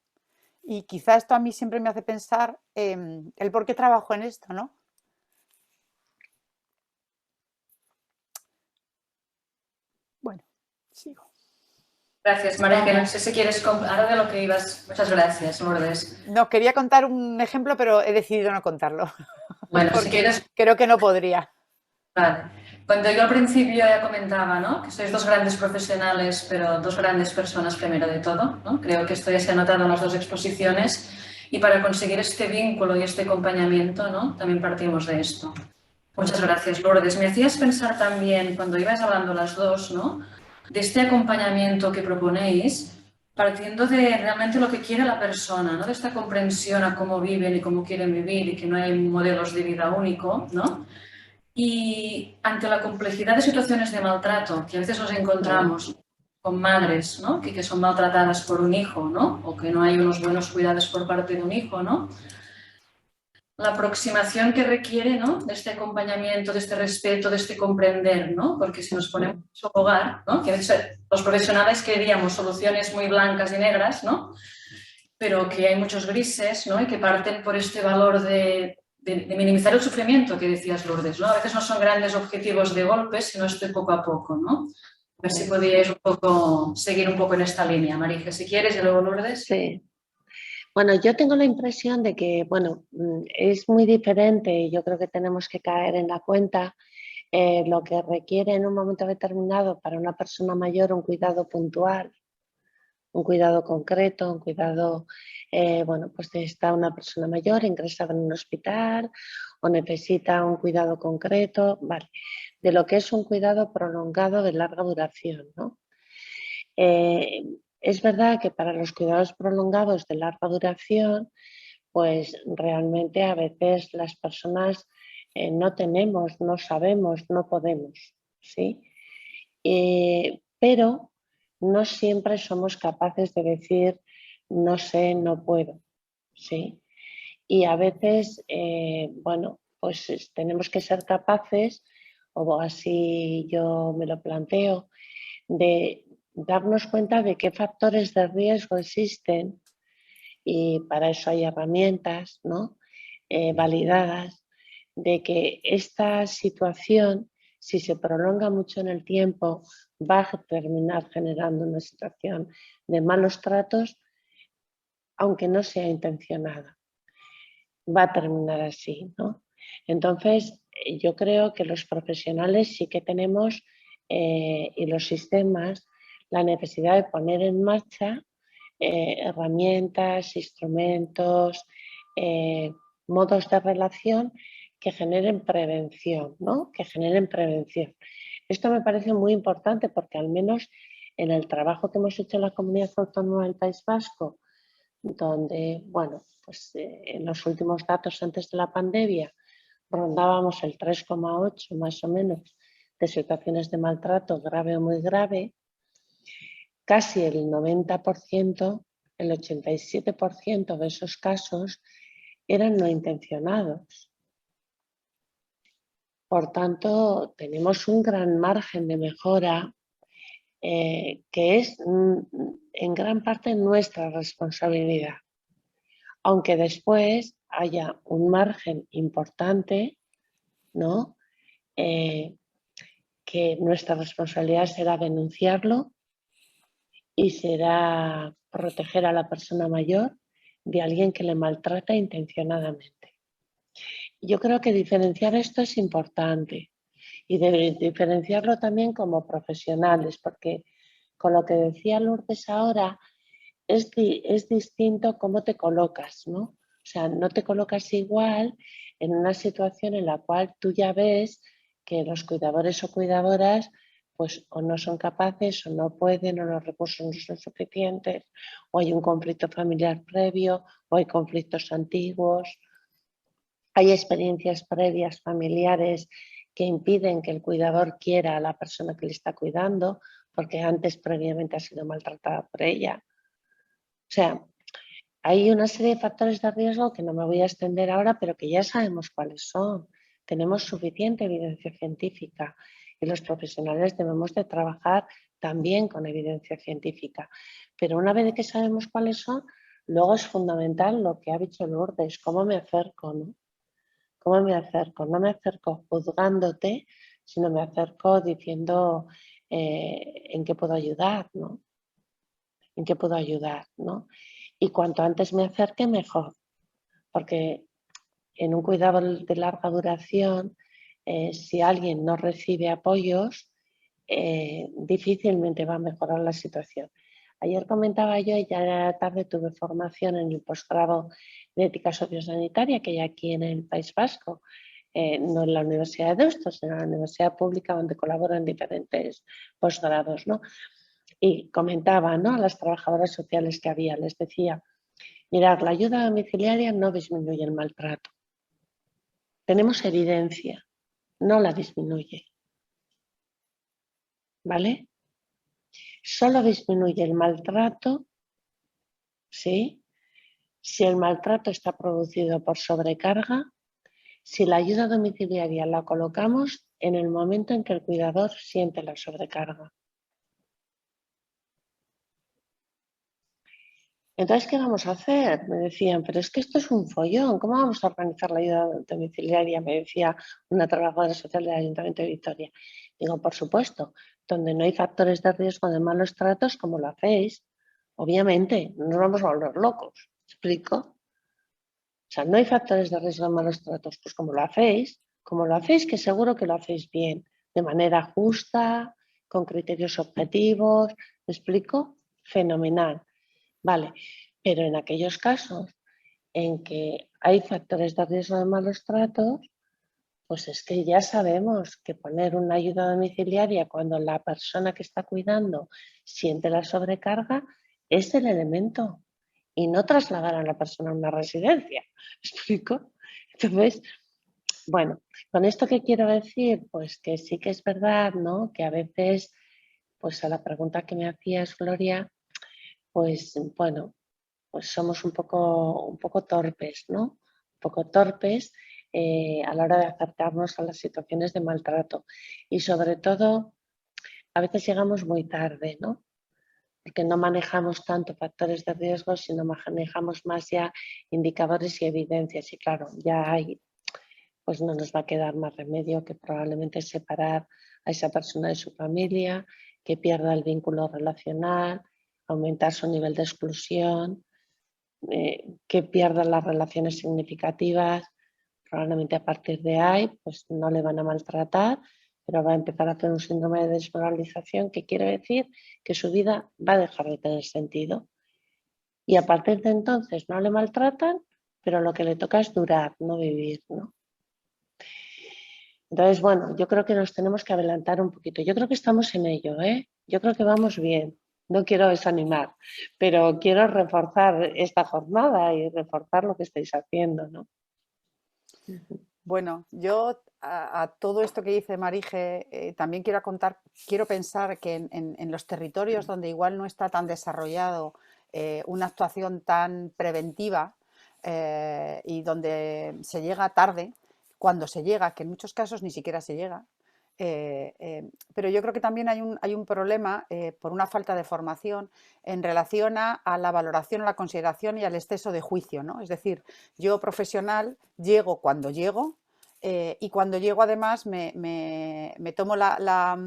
Y quizá esto a mí siempre me hace pensar el por qué trabajo en esto, ¿no? Bueno, sigo. Gracias, María. No sé si quieres ahora de lo que ibas. Muchas gracias, Lourdes. No, quería contar un ejemplo, pero he decidido no contarlo. Bueno, porque si quieres... creo que no podría. Vale. Cuando yo al principio ya comentaba, ¿no? Que sois dos grandes profesionales, pero dos grandes personas primero de todo, ¿no? Creo que esto ya se ha notado en las dos exposiciones y para conseguir este vínculo y este acompañamiento, ¿no? También partimos de esto. Muchas gracias, Lourdes. Me hacías pensar también, cuando ibas hablando las dos, ¿no? De este acompañamiento que proponéis, partiendo de realmente lo que quiere la persona, ¿no? De esta comprensión a cómo viven y cómo quieren vivir y que no hay modelos de vida único, ¿no? Y ante la complejidad de situaciones de maltrato que a veces nos encontramos con madres, ¿no?, que son maltratadas por un hijo, ¿no?, o que no hay unos buenos cuidados por parte de un hijo, ¿no?, la aproximación que requiere, ¿no?, de este acompañamiento, de este respeto, de este comprender, ¿no?, porque si nos ponemos en su hogar, ¿no?, que a veces los profesionales queríamos soluciones muy blancas y negras, ¿no?, pero que hay muchos grises, ¿no?, y que parten por este valor de minimizar el sufrimiento que decías, Lourdes, ¿no? A veces no son grandes objetivos de golpe, sino esto poco a poco, ¿no? A ver si podíais un poco seguir un poco en esta línea, Marije, si quieres, y luego Lourdes. Sí. Bueno, yo tengo la impresión de que, bueno, es muy diferente y yo creo que tenemos que caer en la cuenta lo que requiere en un momento determinado para una persona mayor un cuidado puntual, un cuidado concreto, un cuidado, bueno, pues está una persona mayor ingresada en un hospital o necesita un cuidado concreto, vale, de lo que es un cuidado prolongado de larga duración, ¿no? Es verdad que para los cuidados prolongados de larga duración, pues realmente a veces las personas no tenemos, no sabemos, no podemos, ¿sí? Pero no siempre somos capaces de decir no sé, no puedo, ¿sí? Y a veces, bueno, pues tenemos que ser capaces, o así yo me lo planteo, de darnos cuenta de qué factores de riesgo existen y para eso hay herramientas, ¿no?, validadas, de que esta situación, si se prolonga mucho en el tiempo, va a terminar generando una situación de malos tratos, aunque no sea intencionada. Va a terminar así, ¿no? Entonces, yo creo que los profesionales sí que tenemos, y los sistemas, la necesidad de poner en marcha herramientas, instrumentos, modos de relación que generen prevención, ¿no? Que generen prevención. Esto me parece muy importante porque al menos en el trabajo que hemos hecho en la Comunidad Autónoma del País Vasco, donde, bueno, pues en los últimos datos antes de la pandemia rondábamos el 3,8 más o menos de situaciones de maltrato grave o muy grave, casi el 90%, el 87% de esos casos eran no intencionados. Por tanto, tenemos un gran margen de mejora que es en gran parte nuestra responsabilidad. Aunque después haya un margen importante, ¿no?, que nuestra responsabilidad será denunciarlo y será proteger a la persona mayor de alguien que le maltrata intencionadamente. Yo creo que diferenciar esto es importante y diferenciarlo también como profesionales, porque con lo que decía Lourdes ahora es distinto cómo te colocas, ¿no? O sea, no te colocas igual en una situación en la cual tú ya ves que los cuidadores o cuidadoras pues o no son capaces o no pueden o los recursos no son suficientes o hay un conflicto familiar previo o hay conflictos antiguos, hay experiencias previas familiares que impiden que el cuidador quiera a la persona que le está cuidando porque antes previamente ha sido maltratada por ella. O sea, hay una serie de factores de riesgo que no me voy a extender ahora, pero que ya sabemos cuáles son. Tenemos suficiente evidencia científica y los profesionales debemos de trabajar también con evidencia científica. Pero una vez que sabemos cuáles son, luego es fundamental lo que ha dicho Lourdes, cómo me acerco, ¿no? ¿Cómo me acerco? No me acerco juzgándote, sino me acerco diciendo en qué puedo ayudar, ¿no? En qué puedo ayudar, ¿no? Y cuanto antes me acerque, mejor, porque en un cuidado de larga duración, si alguien no recibe apoyos, difícilmente va a mejorar la situación. Ayer comentaba yo, y ya a la tarde tuve formación en el posgrado de ética sociosanitaria que hay aquí en el País Vasco, no en la Universidad de Deusto, sino en la Universidad Pública donde colaboro en diferentes posgrados, ¿no? Y comentaba, ¿no?, a las trabajadoras sociales que había, les decía, mirad, la ayuda domiciliaria no disminuye el maltrato. Tenemos evidencia no la disminuye. ¿Vale? Solo disminuye el maltrato, ¿sí? Si el maltrato está producido por sobrecarga, si la ayuda domiciliaria la colocamos en el momento en que el cuidador siente la sobrecarga. Entonces, ¿qué vamos a hacer? Me decían, pero es que esto es un follón, ¿cómo vamos a organizar la ayuda domiciliaria? Me decía una trabajadora social del Ayuntamiento de Vitoria. Digo, por supuesto, donde no hay factores de riesgo de malos tratos, como lo hacéis, obviamente, no nos vamos a volver locos. ¿Explico? O sea, no hay factores de riesgo de malos tratos, pues como lo hacéis, que seguro que lo hacéis bien, de manera justa, con criterios objetivos. ¿Me explico? Fenomenal. Vale, pero en aquellos casos en que hay factores de riesgo de malos tratos, pues es que ya sabemos que poner una ayuda domiciliaria cuando la persona que está cuidando siente la sobrecarga es el elemento y no trasladar a la persona a una residencia. ¿Me explico? Entonces, bueno, ¿con esto qué quiero decir? Pues que sí que es verdad, ¿no? Que a veces, pues a la pregunta que me hacías, Gloria, pues bueno, pues somos un poco torpes, ¿no? Un poco torpes a la hora de acercarnos a las situaciones de maltrato. Y sobre todo, a veces llegamos muy tarde, ¿no? Porque no manejamos tanto factores de riesgo, sino manejamos más ya indicadores y evidencias. Y claro, ya hay, pues no nos va a quedar más remedio que probablemente separar a esa persona de su familia, que pierda el vínculo relacional, aumentar su nivel de exclusión, que pierdan las relaciones significativas. Probablemente a partir de ahí pues no le van a maltratar, pero va a empezar a hacer un síndrome de desmoralización, que quiere decir que su vida va a dejar de tener sentido. Y a partir de entonces no le maltratan, pero lo que le toca es durar, no vivir, ¿no? Entonces, bueno, yo creo que nos tenemos que adelantar un poquito. Yo creo que estamos en ello, ¿eh? Yo creo que vamos bien. No quiero desanimar, pero quiero reforzar esta jornada y reforzar lo que estáis haciendo, ¿no? Bueno, yo a todo esto que dice Marije también quiero pensar que en los territorios donde igual no está tan desarrollado una actuación tan preventiva y donde se llega tarde, cuando se llega, que en muchos casos ni siquiera se llega, pero yo creo que también hay un problema por una falta de formación en relación a la valoración, a la consideración y al exceso de juicio, ¿no? Es decir, yo profesional llego cuando llego y cuando llego además me tomo la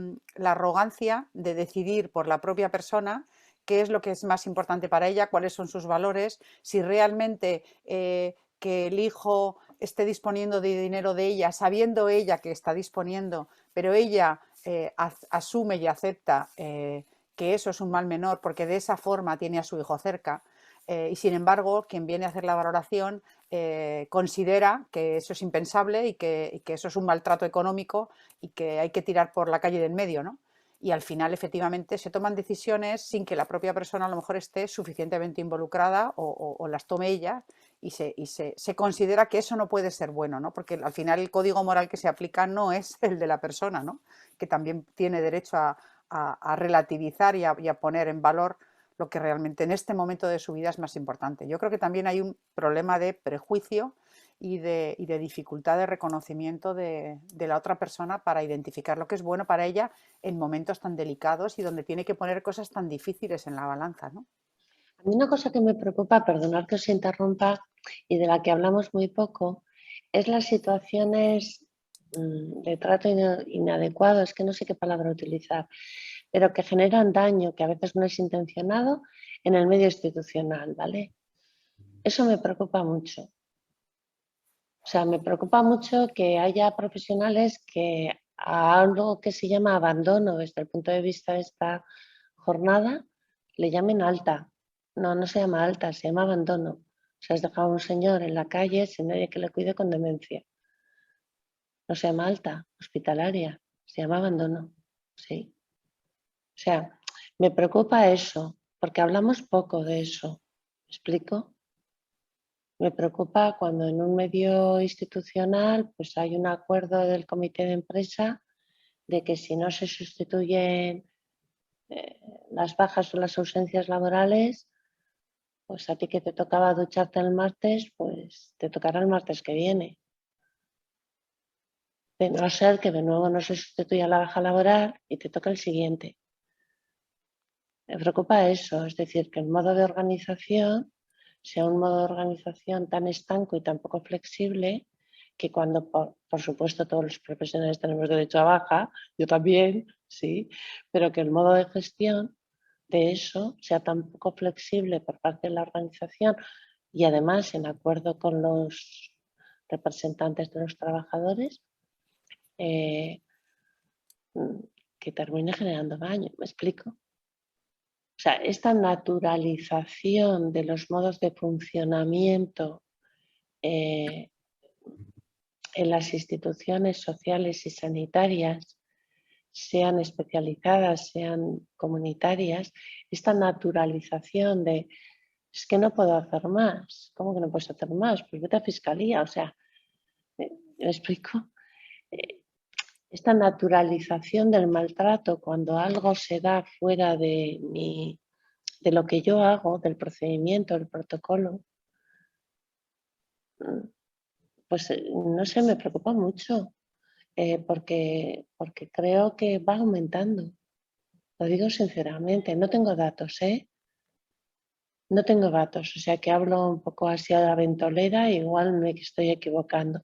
arrogancia de decidir por la propia persona qué es lo que es más importante para ella, cuáles son sus valores, si realmente que el hijo esté disponiendo de dinero de ella, sabiendo ella que está disponiendo, pero ella asume y acepta que eso es un mal menor porque de esa forma tiene a su hijo cerca. Y sin embargo, quien viene a hacer la valoración considera que eso es impensable y que eso es un maltrato económico y que hay que tirar por la calle del medio, ¿no? Y al final, efectivamente, se toman decisiones sin que la propia persona a lo mejor esté suficientemente involucrada o las tome ella y se considera que eso no puede ser bueno, ¿no? Porque al final el código moral que se aplica no es el de la persona, ¿no? Que también tiene derecho a relativizar y a poner en valor lo que realmente en este momento de su vida es más importante. Yo creo que también hay un problema de prejuicio y de dificultad de reconocimiento de la otra persona para identificar lo que es bueno para ella en momentos tan delicados y donde tiene que poner cosas tan difíciles en la balanza, ¿no? A mí una cosa que me preocupa, perdonad que os interrumpa, y de la que hablamos muy poco, es las situaciones de trato inadecuado, es que no sé qué palabra utilizar, pero que generan daño, que a veces no es intencionado, en el medio institucional, ¿vale? Eso me preocupa mucho. O sea, me preocupa mucho que haya profesionales que a algo que se llama abandono desde el punto de vista de esta jornada le llamen alta. No, no se llama alta, se llama abandono. O sea, has dejado a un señor en la calle sin nadie que le cuide con demencia. No se llama alta hospitalaria, se llama abandono. Sí. O sea, me preocupa eso, porque hablamos poco de eso. ¿Me explico? Me preocupa cuando en un medio institucional pues hay un acuerdo del comité de empresa de que si no se sustituyen las bajas o las ausencias laborales, pues a ti que te tocaba ducharte el martes, pues te tocará el martes que viene. De no ser que de nuevo no se sustituya la baja laboral y te toca el siguiente. Me preocupa eso, es decir, que el modo de organización sea un modo de organización tan estanco y tan poco flexible que cuando, por supuesto, todos los profesionales tenemos derecho a baja, yo también, sí, pero que el modo de gestión de eso sea tan poco flexible por parte de la organización y además en acuerdo con los representantes de los trabajadores, eh, que termine generando daño. ¿Me explico? O sea, esta naturalización de los modos de funcionamiento en las instituciones sociales y sanitarias, sean especializadas, sean comunitarias, esta naturalización de es que no puedo hacer más. ¿Cómo que no puedes hacer más? Pues vete a fiscalía. O sea, ¿me explico? Esta naturalización del maltrato cuando algo se da fuera de lo que yo hago, del procedimiento, del protocolo, pues no sé, me preocupa mucho porque creo que va aumentando. Lo digo sinceramente, no tengo datos, ¿eh? No tengo datos, o sea que hablo un poco así a la ventolera, igual me estoy equivocando,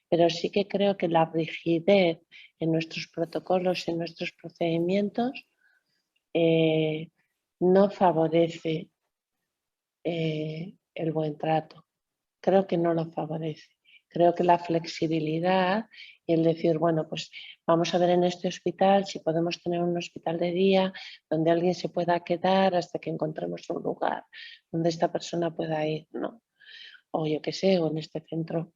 pero sí que creo que la rigidez en nuestros protocolos, en nuestros procedimientos, no favorece el buen trato. Creo que no lo favorece. Creo que la flexibilidad y el decir, bueno, pues vamos a ver en este hospital si podemos tener un hospital de día donde alguien se pueda quedar hasta que encontremos un lugar donde esta persona pueda ir, ¿no? O yo qué sé, o en este centro.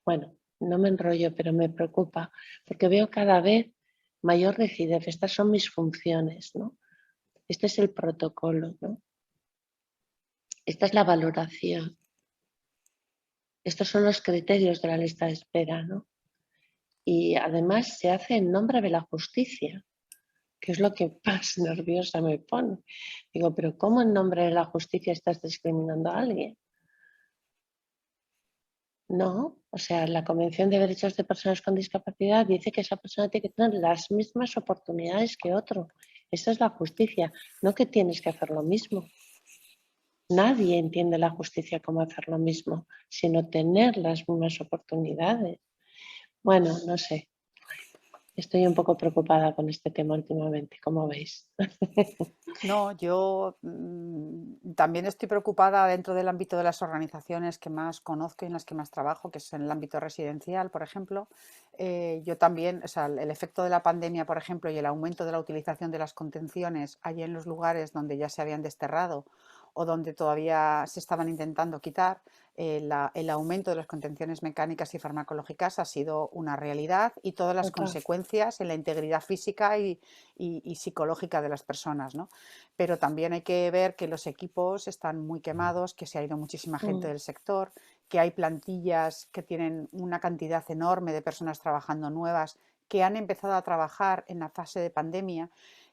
Bueno, no me enrollo, pero me preocupa porque veo cada vez mayor rigidez. Estas son mis funciones, ¿no? Este es el protocolo, ¿no? Esta es la valoración. Estos son los criterios de la lista de espera, ¿no? Y además se hace en nombre de la justicia, que es lo que más nerviosa me pone. Digo, pero ¿cómo en nombre de la justicia estás discriminando a alguien? No, o sea, la Convención de Derechos de Personas con Discapacidad dice que esa persona tiene que tener las mismas oportunidades que otro. Esa es la justicia, no que tienes que hacer lo mismo. Nadie entiende la justicia como hacer lo mismo, sino tener las mismas oportunidades. Bueno, no sé. Estoy un poco preocupada con este tema últimamente, ¿cómo veis? No, yo también estoy preocupada dentro del ámbito de las organizaciones que más conozco y en las que más trabajo, que es en el ámbito residencial, por ejemplo. Yo también, o sea, el efecto de la pandemia, por ejemplo, y el aumento de la utilización de las contenciones allí en los lugares donde ya se habían desterrado o donde todavía se estaban intentando quitar, el aumento de las contenciones mecánicas y farmacológicas ha sido una realidad y todas las Total. consecuencias en la integridad física y psicológica de las personas, ¿no? Pero también hay que ver que los equipos están muy quemados, que se ha ido muchísima gente del sector, que hay plantillas que tienen una cantidad enorme de personas trabajando nuevas que han empezado a trabajar en la fase de pandemia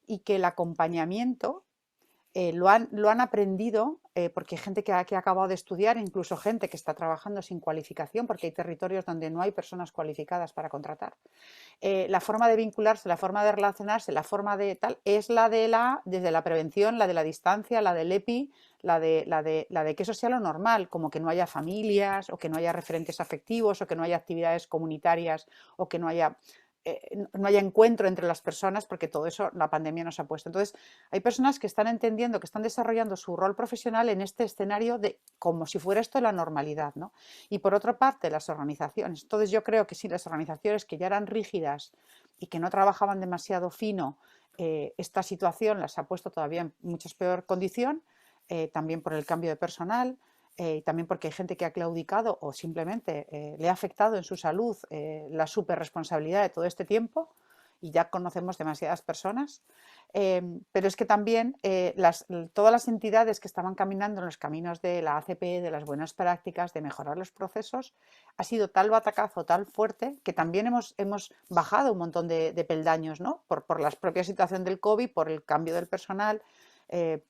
y que el acompañamiento lo han aprendido porque hay gente que ha acabado de estudiar, incluso gente que está trabajando sin cualificación, porque hay territorios donde no hay personas cualificadas para contratar. La forma de vincularse, la forma de relacionarse, la forma de tal, es desde la prevención, la de la distancia, la del EPI, la de que eso sea lo normal, como que no haya familias, o que no haya referentes afectivos, o que no haya actividades comunitarias, o que no haya encuentro entre las personas, porque todo eso la pandemia nos ha puesto. Entonces, hay personas que están entendiendo, que están desarrollando su rol profesional en este escenario de como si fuera esto la normalidad, ¿no? Y por otra parte, las organizaciones. Entonces, yo creo que sí, las organizaciones que ya eran rígidas y que no trabajaban demasiado fino, esta situación las ha puesto todavía en mucha peor condición, también por el cambio de personal, y también porque hay gente que ha claudicado o simplemente le ha afectado en su salud la superresponsabilidad de todo este tiempo y ya conocemos demasiadas personas. Pero es que también todas las entidades que estaban caminando en los caminos de la ACP, de las buenas prácticas, de mejorar los procesos, ha sido tal batacazo, tal fuerte, que también hemos bajado un montón de peldaños, ¿no? Por la propia situación del COVID, por el cambio del personal,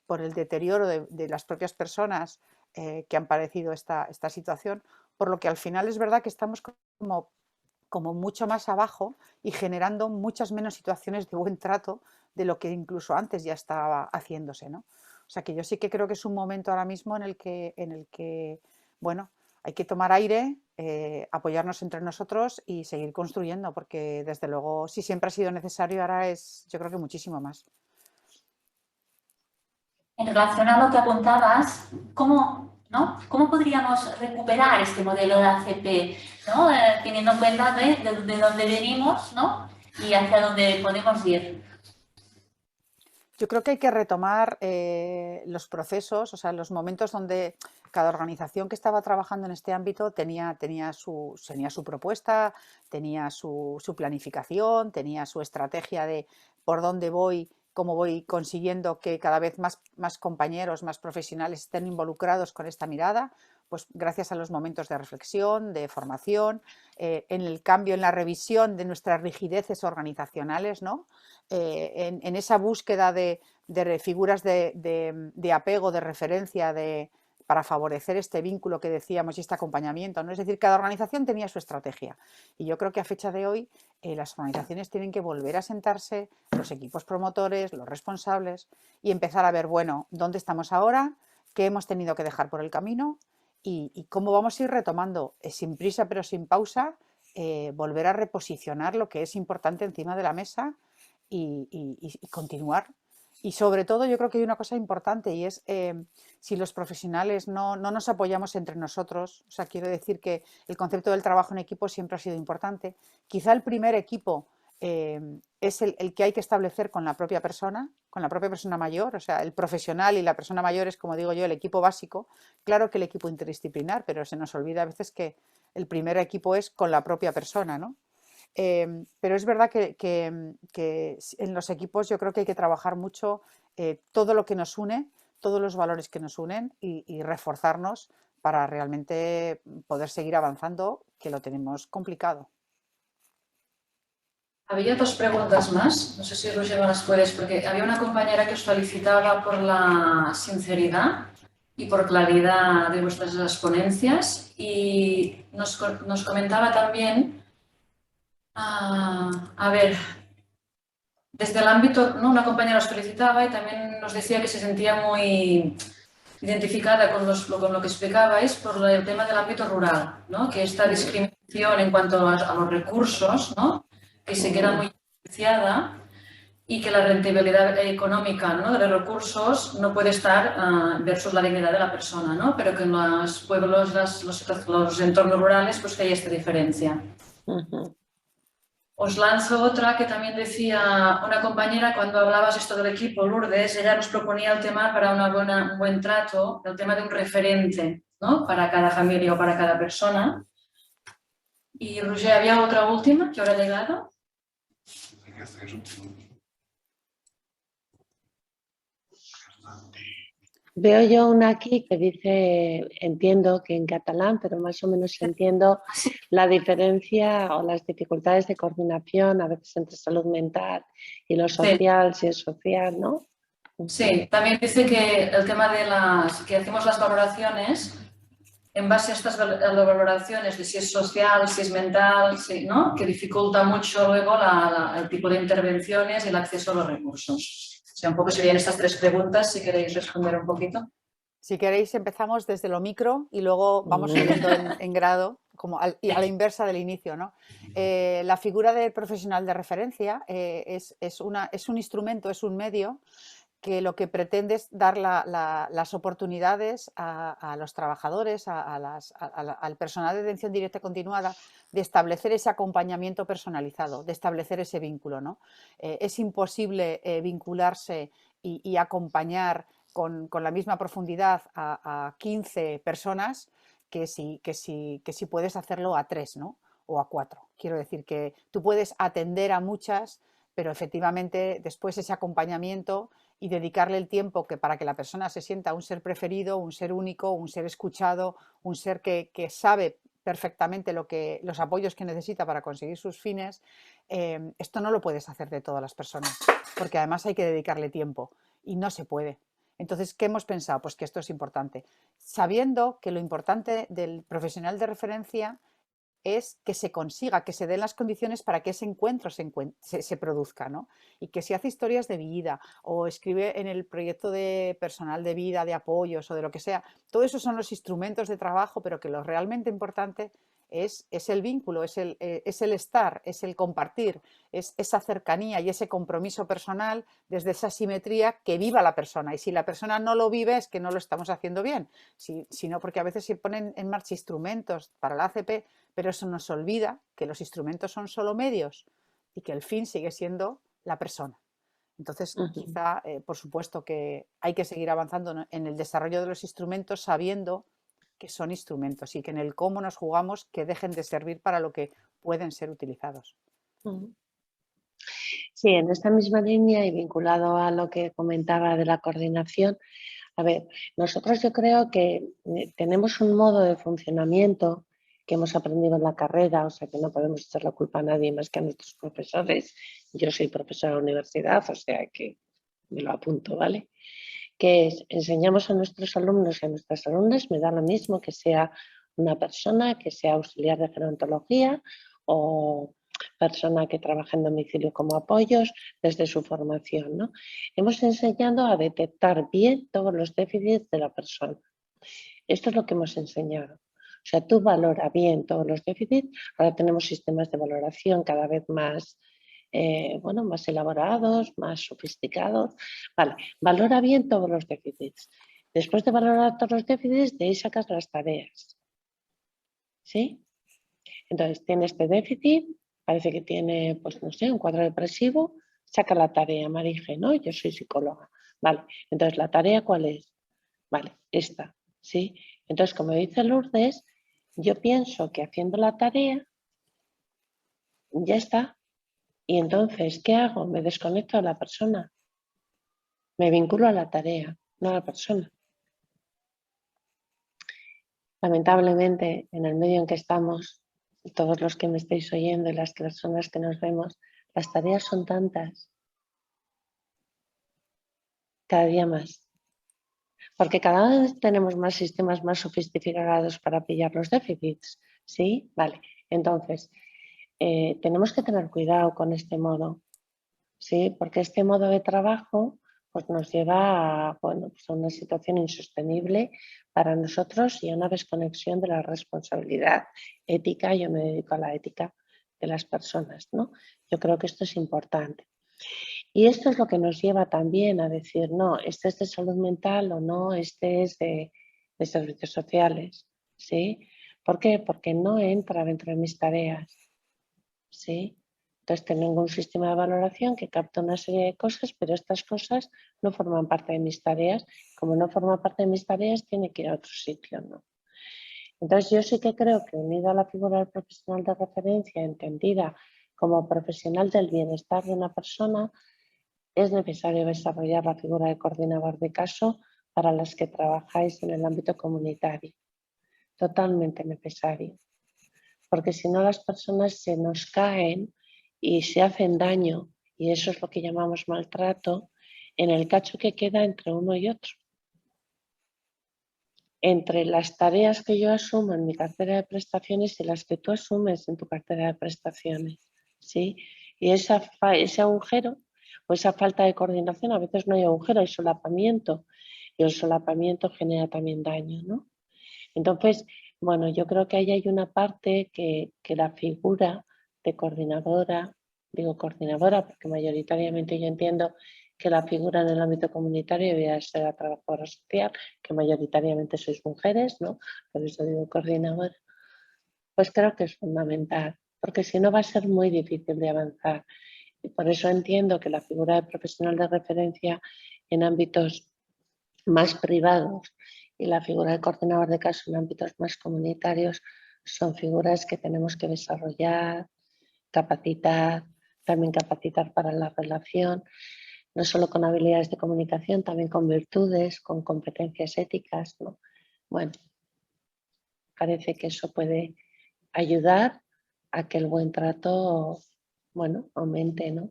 por el deterioro de las propias personas que han padecido esta situación, por lo que al final es verdad que estamos como mucho más abajo y generando muchas menos situaciones de buen trato de lo que incluso antes ya estaba haciéndose, ¿no? O sea que yo sí que creo que es un momento ahora mismo en el que bueno, hay que tomar aire, apoyarnos entre nosotros y seguir construyendo, porque desde luego, si siempre ha sido necesario, ahora es, yo creo que muchísimo más. En relación a lo que apuntabas, ¿cómo podríamos recuperar este modelo de ACP, ¿no? Teniendo en cuenta de dónde venimos, ¿no? Y hacia dónde podemos ir? Yo creo que hay que retomar los procesos, o sea, los momentos donde cada organización que estaba trabajando en este ámbito tenía su propuesta, tenía su planificación, tenía su estrategia de por dónde voy, cómo voy consiguiendo que cada vez más compañeros, más profesionales estén involucrados con esta mirada, pues gracias a los momentos de reflexión, de formación, en el cambio, en la revisión de nuestras rigideces organizacionales, ¿no? En esa búsqueda de figuras de apego, de referencia, para favorecer este vínculo que decíamos y este acompañamiento, ¿no? Es decir, cada organización tenía su estrategia y yo creo que a fecha de hoy las organizaciones tienen que volver a sentarse, los equipos promotores, los responsables y empezar a ver, bueno, ¿dónde estamos ahora? ¿Qué hemos tenido que dejar por el camino? Y cómo vamos a ir retomando, sin prisa pero sin pausa, volver a reposicionar lo que es importante encima de la mesa y continuar. Y sobre todo yo creo que hay una cosa importante y es si los profesionales no nos apoyamos entre nosotros, o sea, quiero decir que el concepto del trabajo en equipo siempre ha sido importante. Quizá el primer equipo es el que hay que establecer con la propia persona mayor, o sea, el profesional y la persona mayor es, como digo yo, el equipo básico. Claro que el equipo interdisciplinar, pero se nos olvida a veces que el primer equipo es con la propia persona, ¿no? Pero es verdad que en los equipos yo creo que hay que trabajar mucho todo lo que nos une, todos los valores que nos unen y reforzarnos para realmente poder seguir avanzando, que lo tenemos complicado. Había dos preguntas más, no sé si Roger me las puedes, porque había una compañera que os felicitaba por la sinceridad y por claridad de vuestras ponencias y nos comentaba también, a ver, desde el ámbito, ¿no? Una compañera os felicitaba y también nos decía que se sentía muy identificada con lo que explicabais por el tema del ámbito rural, ¿no? Que esta discriminación en cuanto a los recursos, ¿no? Que se queda muy diferenciada y que la rentabilidad económica, ¿no? de los recursos no puede estar versus la dignidad de la persona, ¿no? Pero que en los pueblos, los entornos rurales, pues que hay esta diferencia. Os lanzo otra que también decía una compañera cuando hablabas esto del equipo, Lourdes, ella nos proponía el tema para un buen trato, el tema de un referente, ¿no? Para cada familia o para cada persona. Y Roger, había otra última que ahora ha llegado. Veo yo una aquí que dice, entiendo que en catalán, pero más o menos entiendo la diferencia o las dificultades de coordinación a veces entre salud mental y lo social, si es social, ¿no? Sí, también dice que el tema de que hacemos las valoraciones en base a estas valoraciones de si es social, si es mental, ¿no? Que dificulta mucho luego el tipo de intervenciones y el acceso a los recursos. O sea, un poco serían estas tres preguntas, si queréis responder un poquito. Si queréis empezamos desde lo micro y luego vamos subiendo en grado, y a la inversa del inicio, ¿no? La figura del profesional de referencia es un instrumento, es un medio que lo que pretende es dar las oportunidades a los trabajadores, al personal de atención directa y continuada, de establecer ese acompañamiento personalizado, de establecer ese vínculo, ¿no? Es imposible vincularse y acompañar con la misma profundidad a 15 personas que si puedes hacerlo a 3, ¿no? O a 4. Quiero decir que tú puedes atender a muchas pero efectivamente después ese acompañamiento y dedicarle el tiempo que para que la persona se sienta un ser preferido, un ser único, un ser escuchado, un ser que sabe perfectamente los apoyos que necesita para conseguir sus fines, esto no lo puedes hacer de todas las personas, porque además hay que dedicarle tiempo y no se puede. Entonces, ¿qué hemos pensado? Pues que esto es importante. Sabiendo que lo importante del profesional de referencia es que se consiga, que se den las condiciones para que ese encuentro se produzca, ¿no? Y que si hace historias de vida o escribe en el proyecto de personal de vida, de apoyos o de lo que sea, todo eso son los instrumentos de trabajo, pero que lo realmente importante es el vínculo, es el estar, es el compartir, es esa cercanía y ese compromiso personal desde esa simetría que viva la persona. Y si la persona no lo vive es que no lo estamos haciendo bien, sino porque a veces se ponen en marcha instrumentos para la ACP, pero eso nos olvida que los instrumentos son solo medios y que el fin sigue siendo la persona. Entonces, quizá, por supuesto, que hay que seguir avanzando en el desarrollo de los instrumentos sabiendo que son instrumentos y que en el cómo nos jugamos que dejen de servir para lo que pueden ser utilizados. Sí, en esta misma línea y vinculado a lo que comentaba de la coordinación, a ver, nosotros yo creo que tenemos un modo de funcionamiento que hemos aprendido en la carrera, o sea que no podemos echar la culpa a nadie más que a nuestros profesores. Yo soy profesora de universidad, o sea que me lo apunto, ¿vale? Que es, enseñamos a nuestros alumnos y a nuestras alumnas, me da lo mismo que sea una persona, que sea auxiliar de gerontología o persona que trabaja en domicilio como apoyos desde su formación, ¿no? Hemos enseñado a detectar bien todos los déficits de la persona. Esto es lo que hemos enseñado. O sea, tú valora bien todos los déficits. Ahora tenemos sistemas de valoración cada vez más, bueno, más elaborados, más sofisticados. Vale, valora bien todos los déficits. Después de valorar todos los déficits, de ahí sacas las tareas. ¿Sí? Entonces, tiene este déficit, parece que tiene, pues no sé, un cuadro depresivo, saca la tarea, Marije, ¿no? Yo soy psicóloga. Vale, entonces, ¿la tarea cuál es? Vale, esta, ¿sí? Entonces, como dice Lourdes, yo pienso que haciendo la tarea, ya está. Y entonces, ¿qué hago? Me desconecto de la persona. Me vinculo a la tarea, no a la persona. Lamentablemente, en el medio en que estamos, todos los que me estáis oyendo y las personas que nos vemos, las tareas son tantas, cada día más. Porque cada vez tenemos más sistemas más sofisticados para pillar los déficits, ¿sí? Vale, entonces, tenemos que tener cuidado con este modo, ¿sí? Porque este modo de trabajo pues nos lleva a, bueno, pues a una situación insostenible para nosotros y a una desconexión de la responsabilidad ética. Yo me dedico a la ética de las personas, ¿no? Yo creo que esto es importante. Y esto es lo que nos lleva también a decir, no, este es de salud mental o no, este es de servicios sociales, ¿sí? ¿Por qué? Porque no entra dentro de mis tareas, ¿sí? Entonces tengo un sistema de valoración que capta una serie de cosas, pero estas cosas no forman parte de mis tareas. Como no forman parte de mis tareas, tiene que ir a otro sitio, ¿no? Entonces yo sí que creo que unido a la figura del profesional de referencia, entendida como profesional del bienestar de una persona, es necesario desarrollar la figura de coordinador de caso para las que trabajáis en el ámbito comunitario. Totalmente necesario. Porque si no las personas se nos caen y se hacen daño, y eso es lo que llamamos maltrato, en el cacho que queda entre uno y otro. Entre las tareas que yo asumo en mi cartera de prestaciones y las que tú asumes en tu cartera de prestaciones, ¿sí? Y ese agujero o esa falta de coordinación, a veces no hay agujero, hay solapamiento, y el solapamiento genera también daño, ¿no? Entonces, bueno, yo creo que ahí hay una parte que la figura de coordinadora, digo coordinadora porque mayoritariamente yo entiendo que la figura en el ámbito comunitario debería ser la trabajadora social, que mayoritariamente sois mujeres, ¿no? Por eso digo coordinadora. Pues creo que es fundamental, porque si no va a ser muy difícil de avanzar. Y por eso entiendo que la figura de profesional de referencia en ámbitos más privados y la figura de coordinador de caso en ámbitos más comunitarios son figuras que tenemos que desarrollar, capacitar, también capacitar para la relación, no solo con habilidades de comunicación, también con virtudes, con competencias éticas, ¿no? Bueno, parece que eso puede ayudar a que el buen trato, bueno, aumente, ¿no?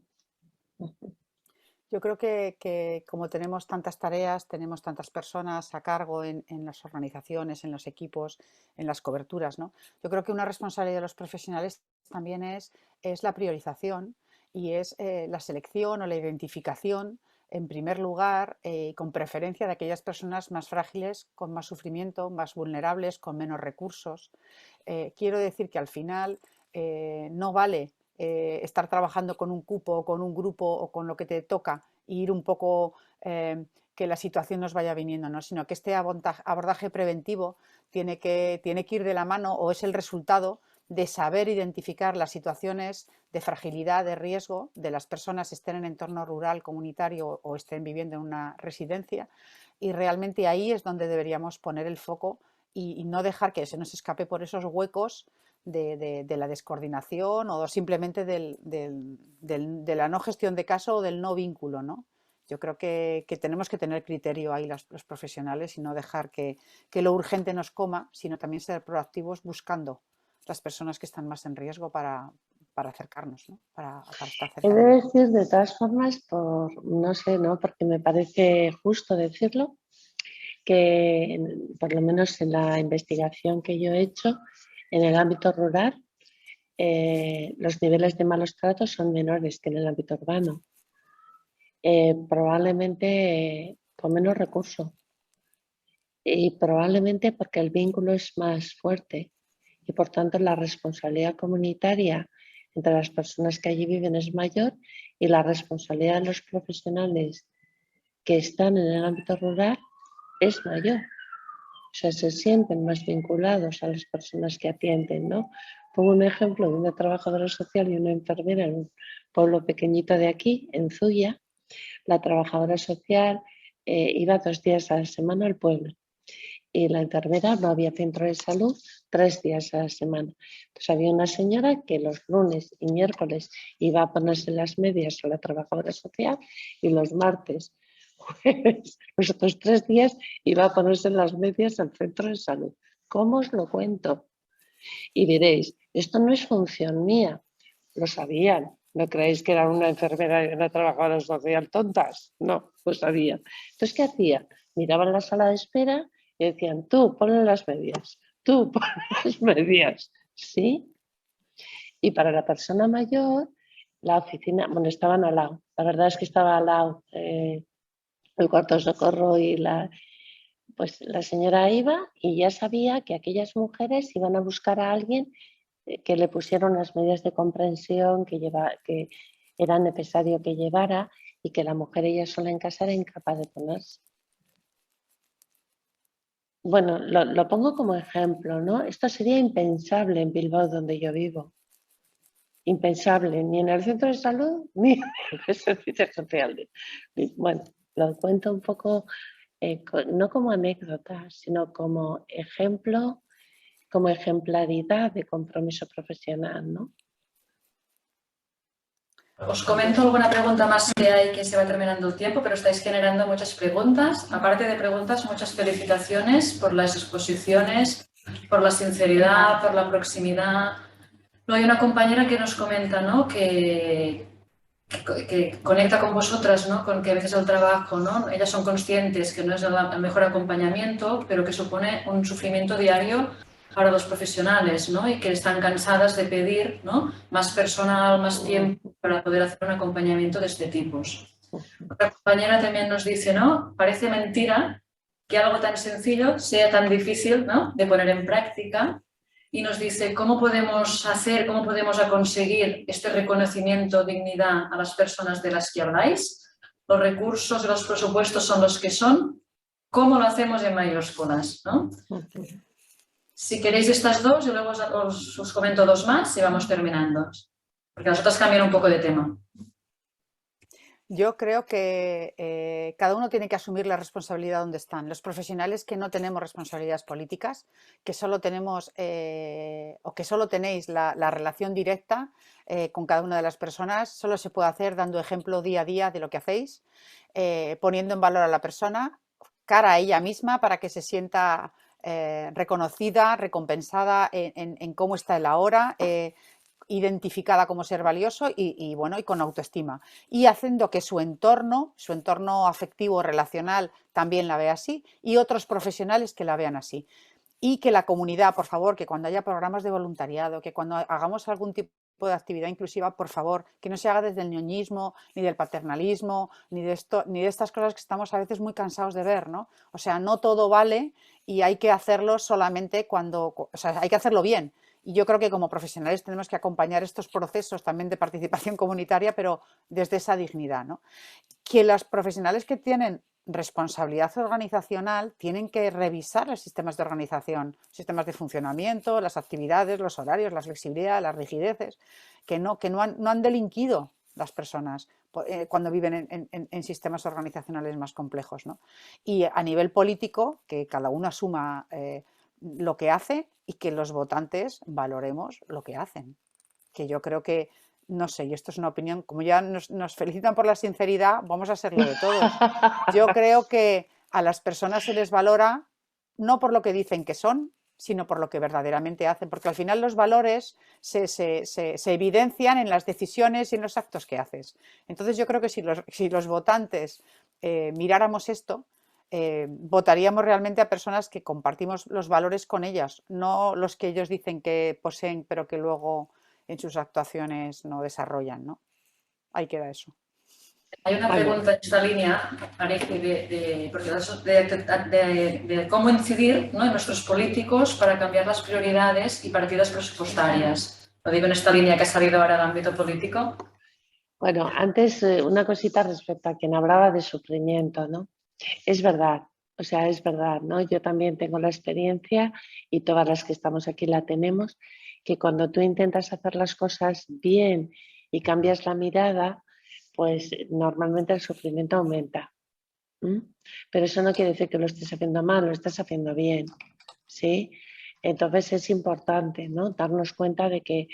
Yo creo que como tenemos tantas tareas, tenemos tantas personas a cargo en las organizaciones, en los equipos, en las coberturas, ¿no? Yo creo que una responsabilidad de los profesionales también es la priorización y es la selección o la identificación, en primer lugar, con preferencia de aquellas personas más frágiles, con más sufrimiento, más vulnerables, con menos recursos. Quiero decir que al final no vale estar trabajando con un cupo o con un grupo o con lo que te toca e ir un poco que la situación nos vaya viniendo, ¿no? Sino que este abordaje preventivo tiene que ir de la mano o es el resultado de saber identificar las situaciones de fragilidad, de riesgo de las personas, estén en entorno rural, comunitario o estén viviendo en una residencia, y realmente ahí es donde deberíamos poner el foco y no dejar que se nos escape por esos huecos de la descoordinación o simplemente de la no gestión de caso o del no vínculo, ¿no? Yo creo que tenemos que tener criterio ahí los profesionales y no dejar que lo urgente nos coma, sino también ser proactivos buscando las personas que están más en riesgo para acercarnos, ¿no? Para estar cerca. He de decir, de todas formas, no sé, ¿no? Porque me parece justo decirlo, que por lo menos en la investigación que yo he hecho, en el ámbito rural, los niveles de malos tratos son menores que en el ámbito urbano. Probablemente con menos recursos y probablemente porque el vínculo es más fuerte y por tanto la responsabilidad comunitaria entre las personas que allí viven es mayor y la responsabilidad de los profesionales que están en el ámbito rural es mayor. O sea, se sienten más vinculados a las personas que atienden, ¿no? Pongo un ejemplo de una trabajadora social y una enfermera en un pueblo pequeñito de aquí, en Zuya. La trabajadora social iba 2 días a la semana al pueblo y la enfermera no había centro de salud 3 días a la semana. Entonces había una señora que los lunes y miércoles iba a ponerse las medias a la trabajadora social y los martes, jueves, los otros 3 días iba a ponerse las medias al centro de salud. ¿Cómo os lo cuento? Y diréis, esto no es función mía. Lo sabían. ¿No creéis que era una enfermera y una trabajadora social tontas? No, lo sabían. Entonces, ¿qué hacían? Miraban la sala de espera y decían, tú, ponle las medias, tú, ponle las medias. ¿Sí? Y para la persona mayor, la oficina, bueno, estaban al lado. La verdad es que estaba al lado el cuarto de socorro y pues la señora iba y ya sabía que aquellas mujeres iban a buscar a alguien que le pusieron las medidas de comprensión que era necesario que llevara y que la mujer ella sola en casa era incapaz de ponerse. Bueno, lo pongo como ejemplo, ¿no? Esto sería impensable en Bilbao, donde yo vivo. Impensable, ni en el centro de salud, ni en el servicio social. Bueno, lo cuento un poco, no como anécdota, sino como ejemplo, como ejemplaridad de compromiso profesional, ¿no? Os comento alguna pregunta más que hay, que se va terminando el tiempo, pero estáis generando muchas preguntas. Aparte de preguntas, muchas felicitaciones por las exposiciones, por la sinceridad, por la proximidad. No, hay una compañera que nos comenta, ¿no?, que conecta con vosotras, ¿no?, con que a veces el trabajo, ¿no?, ellas son conscientes que no es el mejor acompañamiento, pero que supone un sufrimiento diario para los profesionales, ¿no?, y que están cansadas de pedir, ¿no?, más personal, más tiempo para poder hacer un acompañamiento de este tipo. Otra compañera también nos dice, ¿no?, parece mentira que algo tan sencillo sea tan difícil, ¿no?, de poner en práctica, y nos dice cómo podemos conseguir este reconocimiento, dignidad a las personas de las que habláis. Los recursos y los presupuestos son los que son. ¿Cómo lo hacemos en mayúsculas, ¿no? Si queréis estas dos, y luego os comento dos más y vamos terminando, porque las otras cambian un poco de tema. Yo creo que cada uno tiene que asumir la responsabilidad donde están. Los profesionales que no tenemos responsabilidades políticas, que solo tenemos o que solo tenéis la relación directa con cada una de las personas, solo se puede hacer dando ejemplo día a día de lo que hacéis, poniendo en valor a la persona, cara a ella misma para que se sienta reconocida, recompensada en cómo está el ahora, identificada como ser valioso bueno, y con autoestima, y haciendo que su entorno afectivo, relacional, también la vea así, y otros profesionales que la vean así. Y que la comunidad, por favor, que cuando haya programas de voluntariado, que cuando hagamos algún tipo de actividad inclusiva, por favor, que no se haga desde el ñoñismo, ni del paternalismo, ni de estas cosas que estamos a veces muy cansados de ver, ¿no? O sea, no todo vale y hay que hacerlo solamente o sea, hay que hacerlo bien. Y yo creo que como profesionales tenemos que acompañar estos procesos también de participación comunitaria, pero desde esa dignidad, ¿no? Que los profesionales que tienen responsabilidad organizacional tienen que revisar los sistemas de organización, sistemas de funcionamiento, las actividades, los horarios, la flexibilidad, las rigideces, que no han delinquido las personas cuando viven en sistemas organizacionales más complejos, ¿no? Y a nivel político, que cada uno asuma lo que hace y que los votantes valoremos lo que hacen. Que yo creo que, no sé, y esto es una opinión, como ya nos felicitan por la sinceridad, vamos a serlo de todos. Yo creo que a las personas se les valora no por lo que dicen que son, sino por lo que verdaderamente hacen, porque al final los valores se evidencian en las decisiones y en los actos que haces. Entonces yo creo que si los votantes miráramos esto, votaríamos realmente a personas que compartimos los valores con ellas, no los que ellos dicen que poseen, pero que luego en sus actuaciones no desarrollan, ¿no? Ahí queda eso. Hay una pregunta en esta línea, parece, de cómo incidir, ¿no?, en nuestros políticos para cambiar las prioridades y partidas presupuestarias. Lo digo en esta línea que ha salido ahora del ámbito político. Bueno, antes una cosita respecto a quien hablaba de sufrimiento, ¿no? Es verdad, o sea, es verdad, ¿no? Yo también tengo la experiencia y todas las que estamos aquí la tenemos, que cuando tú intentas hacer las cosas bien y cambias la mirada, pues normalmente el sufrimiento aumenta. Pero eso no quiere decir que lo estés haciendo mal, lo estás haciendo bien, ¿sí? Entonces es importante, ¿no?, darnos cuenta de que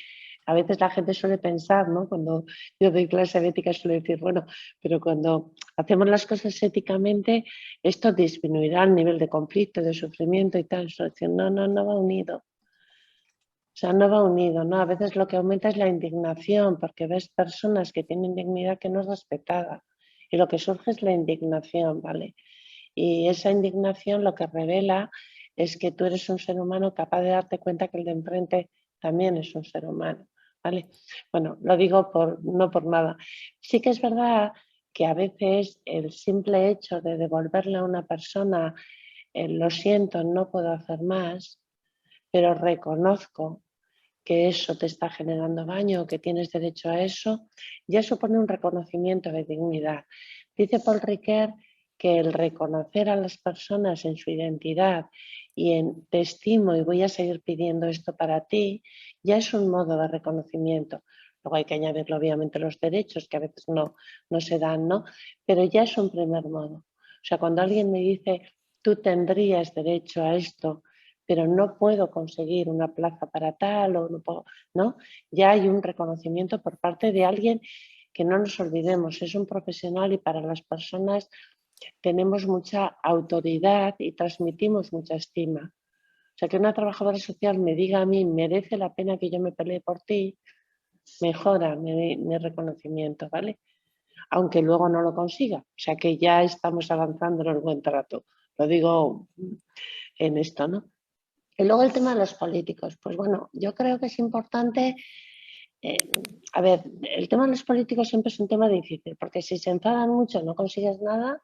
a veces la gente suele pensar, ¿no?, cuando yo doy clase de ética suele decir, bueno, pero cuando hacemos las cosas éticamente, esto disminuirá el nivel de conflicto, de sufrimiento y tal. No, no va unido. O sea, no va unido, ¿no? A veces lo que aumenta es la indignación, porque ves personas que tienen dignidad que no es respetada. Y lo que surge es la indignación, ¿vale? Y esa indignación lo que revela es que tú eres un ser humano capaz de darte cuenta que el de enfrente también es un ser humano, ¿vale? Bueno, lo digo no por nada. Sí que es verdad que a veces el simple hecho de devolverle a una persona lo siento, no puedo hacer más, pero reconozco que eso te está generando daño, que tienes derecho a eso, ya supone un reconocimiento de dignidad. Dice Paul Ricoeur que el reconocer a las personas en su identidad y en te estimo y voy a seguir pidiendo esto para ti, ya es un modo de reconocimiento. Luego hay que añadirle obviamente los derechos que a veces no se dan, ¿no? Pero ya es un primer modo. O sea, cuando alguien me dice, tú tendrías derecho a esto, pero no puedo conseguir una plaza para tal o no puedo, ¿no? Ya hay un reconocimiento por parte de alguien que no nos olvidemos, es un profesional y para las personas tenemos mucha autoridad y transmitimos mucha estima. O sea, que una trabajadora social me diga a mí, merece la pena que yo me pelee por ti, mejora mi reconocimiento, ¿vale? Aunque luego no lo consiga. O sea, que ya estamos avanzando en el buen trato. Lo digo en esto, ¿no? Y luego el tema de los políticos. Pues bueno, yo creo que es importante. A ver, el tema de los políticos siempre es un tema difícil, porque si se enfadan mucho no consigues nada,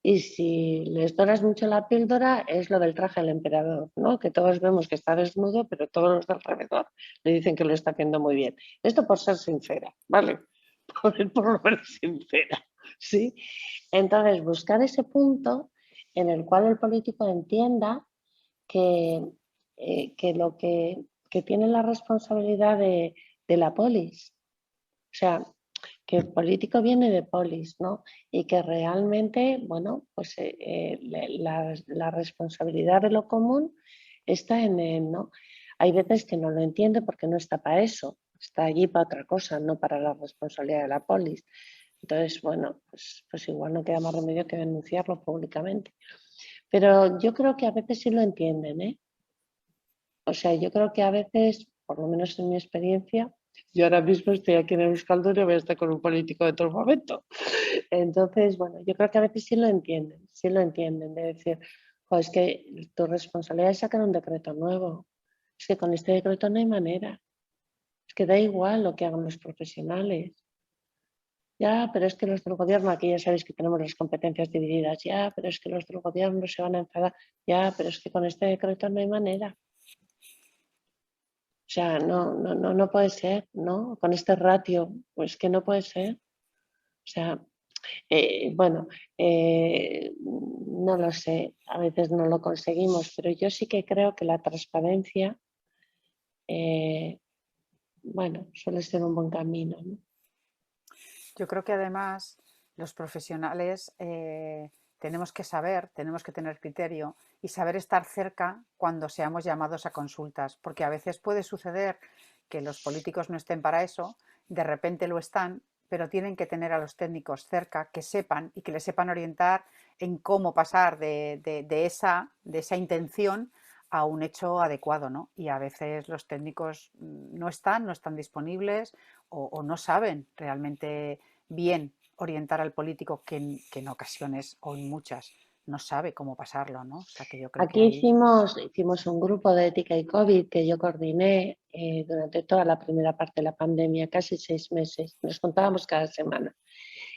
y si les doras mucho la píldora es lo del traje del emperador, ¿no? Que todos vemos que está desnudo, pero todos los de alrededor le dicen que lo está haciendo muy bien. Esto por ser sincera, ¿vale? Por lo menos sincera, ¿sí? Entonces, buscar ese punto en el cual el político entienda que tiene la responsabilidad de la polis. O sea, que el político viene de polis, ¿no? Y que realmente, bueno, pues la responsabilidad de lo común está en él, ¿no? Hay veces que no lo entiende porque no está para eso, está allí para otra cosa, no para la responsabilidad de la polis. Entonces, bueno, pues igual no queda más remedio que denunciarlo públicamente. Pero yo creo que a veces sí lo entienden, ¿eh? O sea, yo creo que a veces, por lo menos en mi experiencia, yo ahora mismo estoy aquí en Euskaldun y no voy a estar con un político de todo momento. Entonces, bueno, yo creo que a veces sí lo entienden, de decir, es que tu responsabilidad es sacar un decreto nuevo. Es que con este decreto no hay manera. Es que da igual lo que hagan los profesionales. Ya, pero es que los del gobierno, aquí ya sabéis que tenemos las competencias divididas. Ya, pero es que los del gobierno se van a enfadar. Ya, pero es que con este decreto no hay manera. O sea, no puede ser, ¿no? Con este ratio, pues que no puede ser. O sea, bueno, no lo sé, a veces no lo conseguimos, pero yo sí que creo que la transparencia, bueno, suele ser un buen camino, ¿no? Yo creo que además los profesionales tenemos que saber, tenemos que tener criterio y saber estar cerca cuando seamos llamados a consultas, porque a veces puede suceder que los políticos no estén para eso, de repente lo están, pero tienen que tener a los técnicos cerca que sepan y que les sepan orientar en cómo pasar de esa intención a un hecho adecuado, ¿no? Y a veces los técnicos no están disponibles o no saben realmente bien orientar al político que en ocasiones o en muchas no sabe cómo pasarlo, ¿no? O sea, que yo creo Aquí que ahí... hicimos un grupo de ética y COVID que yo coordiné durante toda la primera parte de la pandemia, casi 6 meses. Nos contábamos cada semana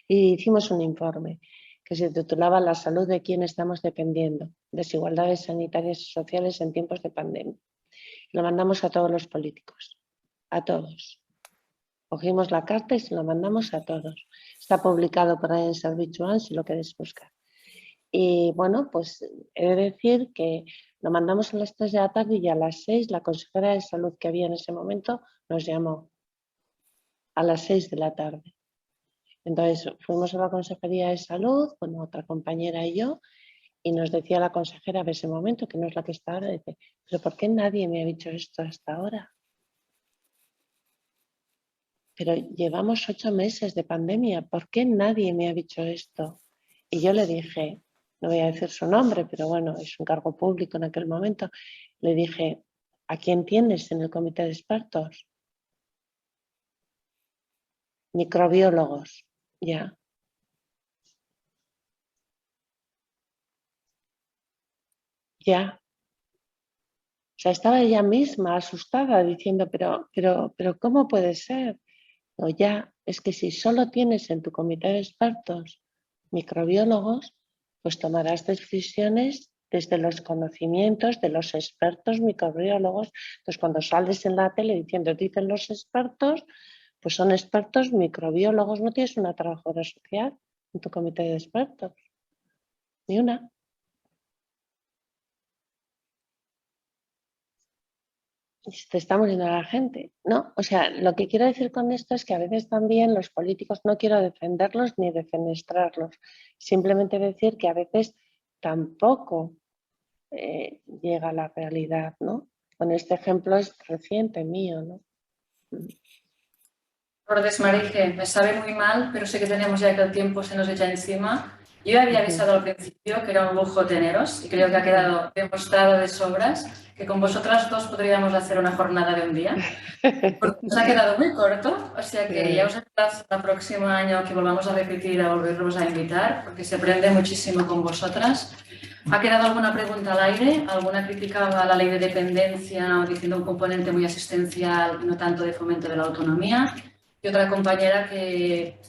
y hicimos un informe que se titulaba La salud de quién estamos dependiendo, desigualdades sanitarias y sociales en tiempos de pandemia. Lo mandamos a todos los políticos, a todos. Cogimos la carta y se lo mandamos a todos. Está publicado por ahí en Servicio si lo queréis buscar. Y bueno, pues he de decir que lo mandamos a las 3 de la tarde y a las 6 la consejera de salud que había en ese momento nos llamó a las 6 de la tarde. Entonces fuimos a la Consejería de Salud, bueno, otra compañera y yo, y nos decía la consejera de ese momento, que no es la que está ahora, dice, pero ¿por qué nadie me ha dicho esto hasta ahora? Pero llevamos 8 meses de pandemia, ¿por qué nadie me ha dicho esto? Y yo le dije, no voy a decir su nombre, pero bueno, es un cargo público en aquel momento, le dije, ¿a quién tienes en el comité de expertos? Microbiólogos, ya. Ya. O sea, estaba ella misma asustada diciendo, pero ¿cómo puede ser? O ya, es que si solo tienes en tu comité de expertos microbiólogos, pues tomarás decisiones desde los conocimientos de los expertos microbiólogos. Entonces, cuando sales en la tele diciendo, dicen los expertos, pues son expertos microbiólogos. No tienes una trabajadora social en tu comité de expertos, ni una. Te está muriendo la gente, ¿no? O sea, lo que quiero decir con esto es que a veces también los políticos, no quiero defenderlos ni defenestrarlos, simplemente decir que a veces tampoco llega a la realidad, ¿no? Bueno, este ejemplo es reciente mío, ¿no? Lourdes, Marije, me sabe muy mal, pero sé que tenemos ya que el tiempo se nos echa encima. Yo había avisado al principio que era un lujo teneros y creo que ha quedado demostrado de sobras que con vosotras dos podríamos hacer una jornada de un día. Porque nos ha quedado muy corto, o sea que ya os esperamos el próximo año que volvamos a repetir, a volverlos a invitar, porque se aprende muchísimo con vosotras. ¿Ha quedado alguna pregunta al aire? ¿Alguna crítica a la ley de dependencia o diciendo un componente muy asistencial y no tanto de fomento de la autonomía? Y otra compañera que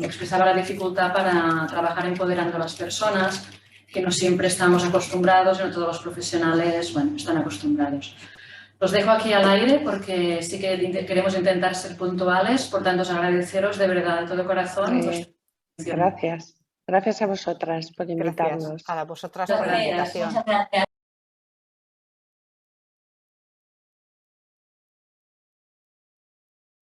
expresaba la dificultad para trabajar empoderando a las personas, que no siempre estamos acostumbrados y no todos los profesionales, bueno, están acostumbrados. Los dejo aquí al aire porque sí que queremos intentar ser puntuales, por tanto os agradeceros de verdad, de todo corazón. Gracias. Gracias a vosotras por invitarnos. Gracias a vosotras por la invitación. Muchas gracias.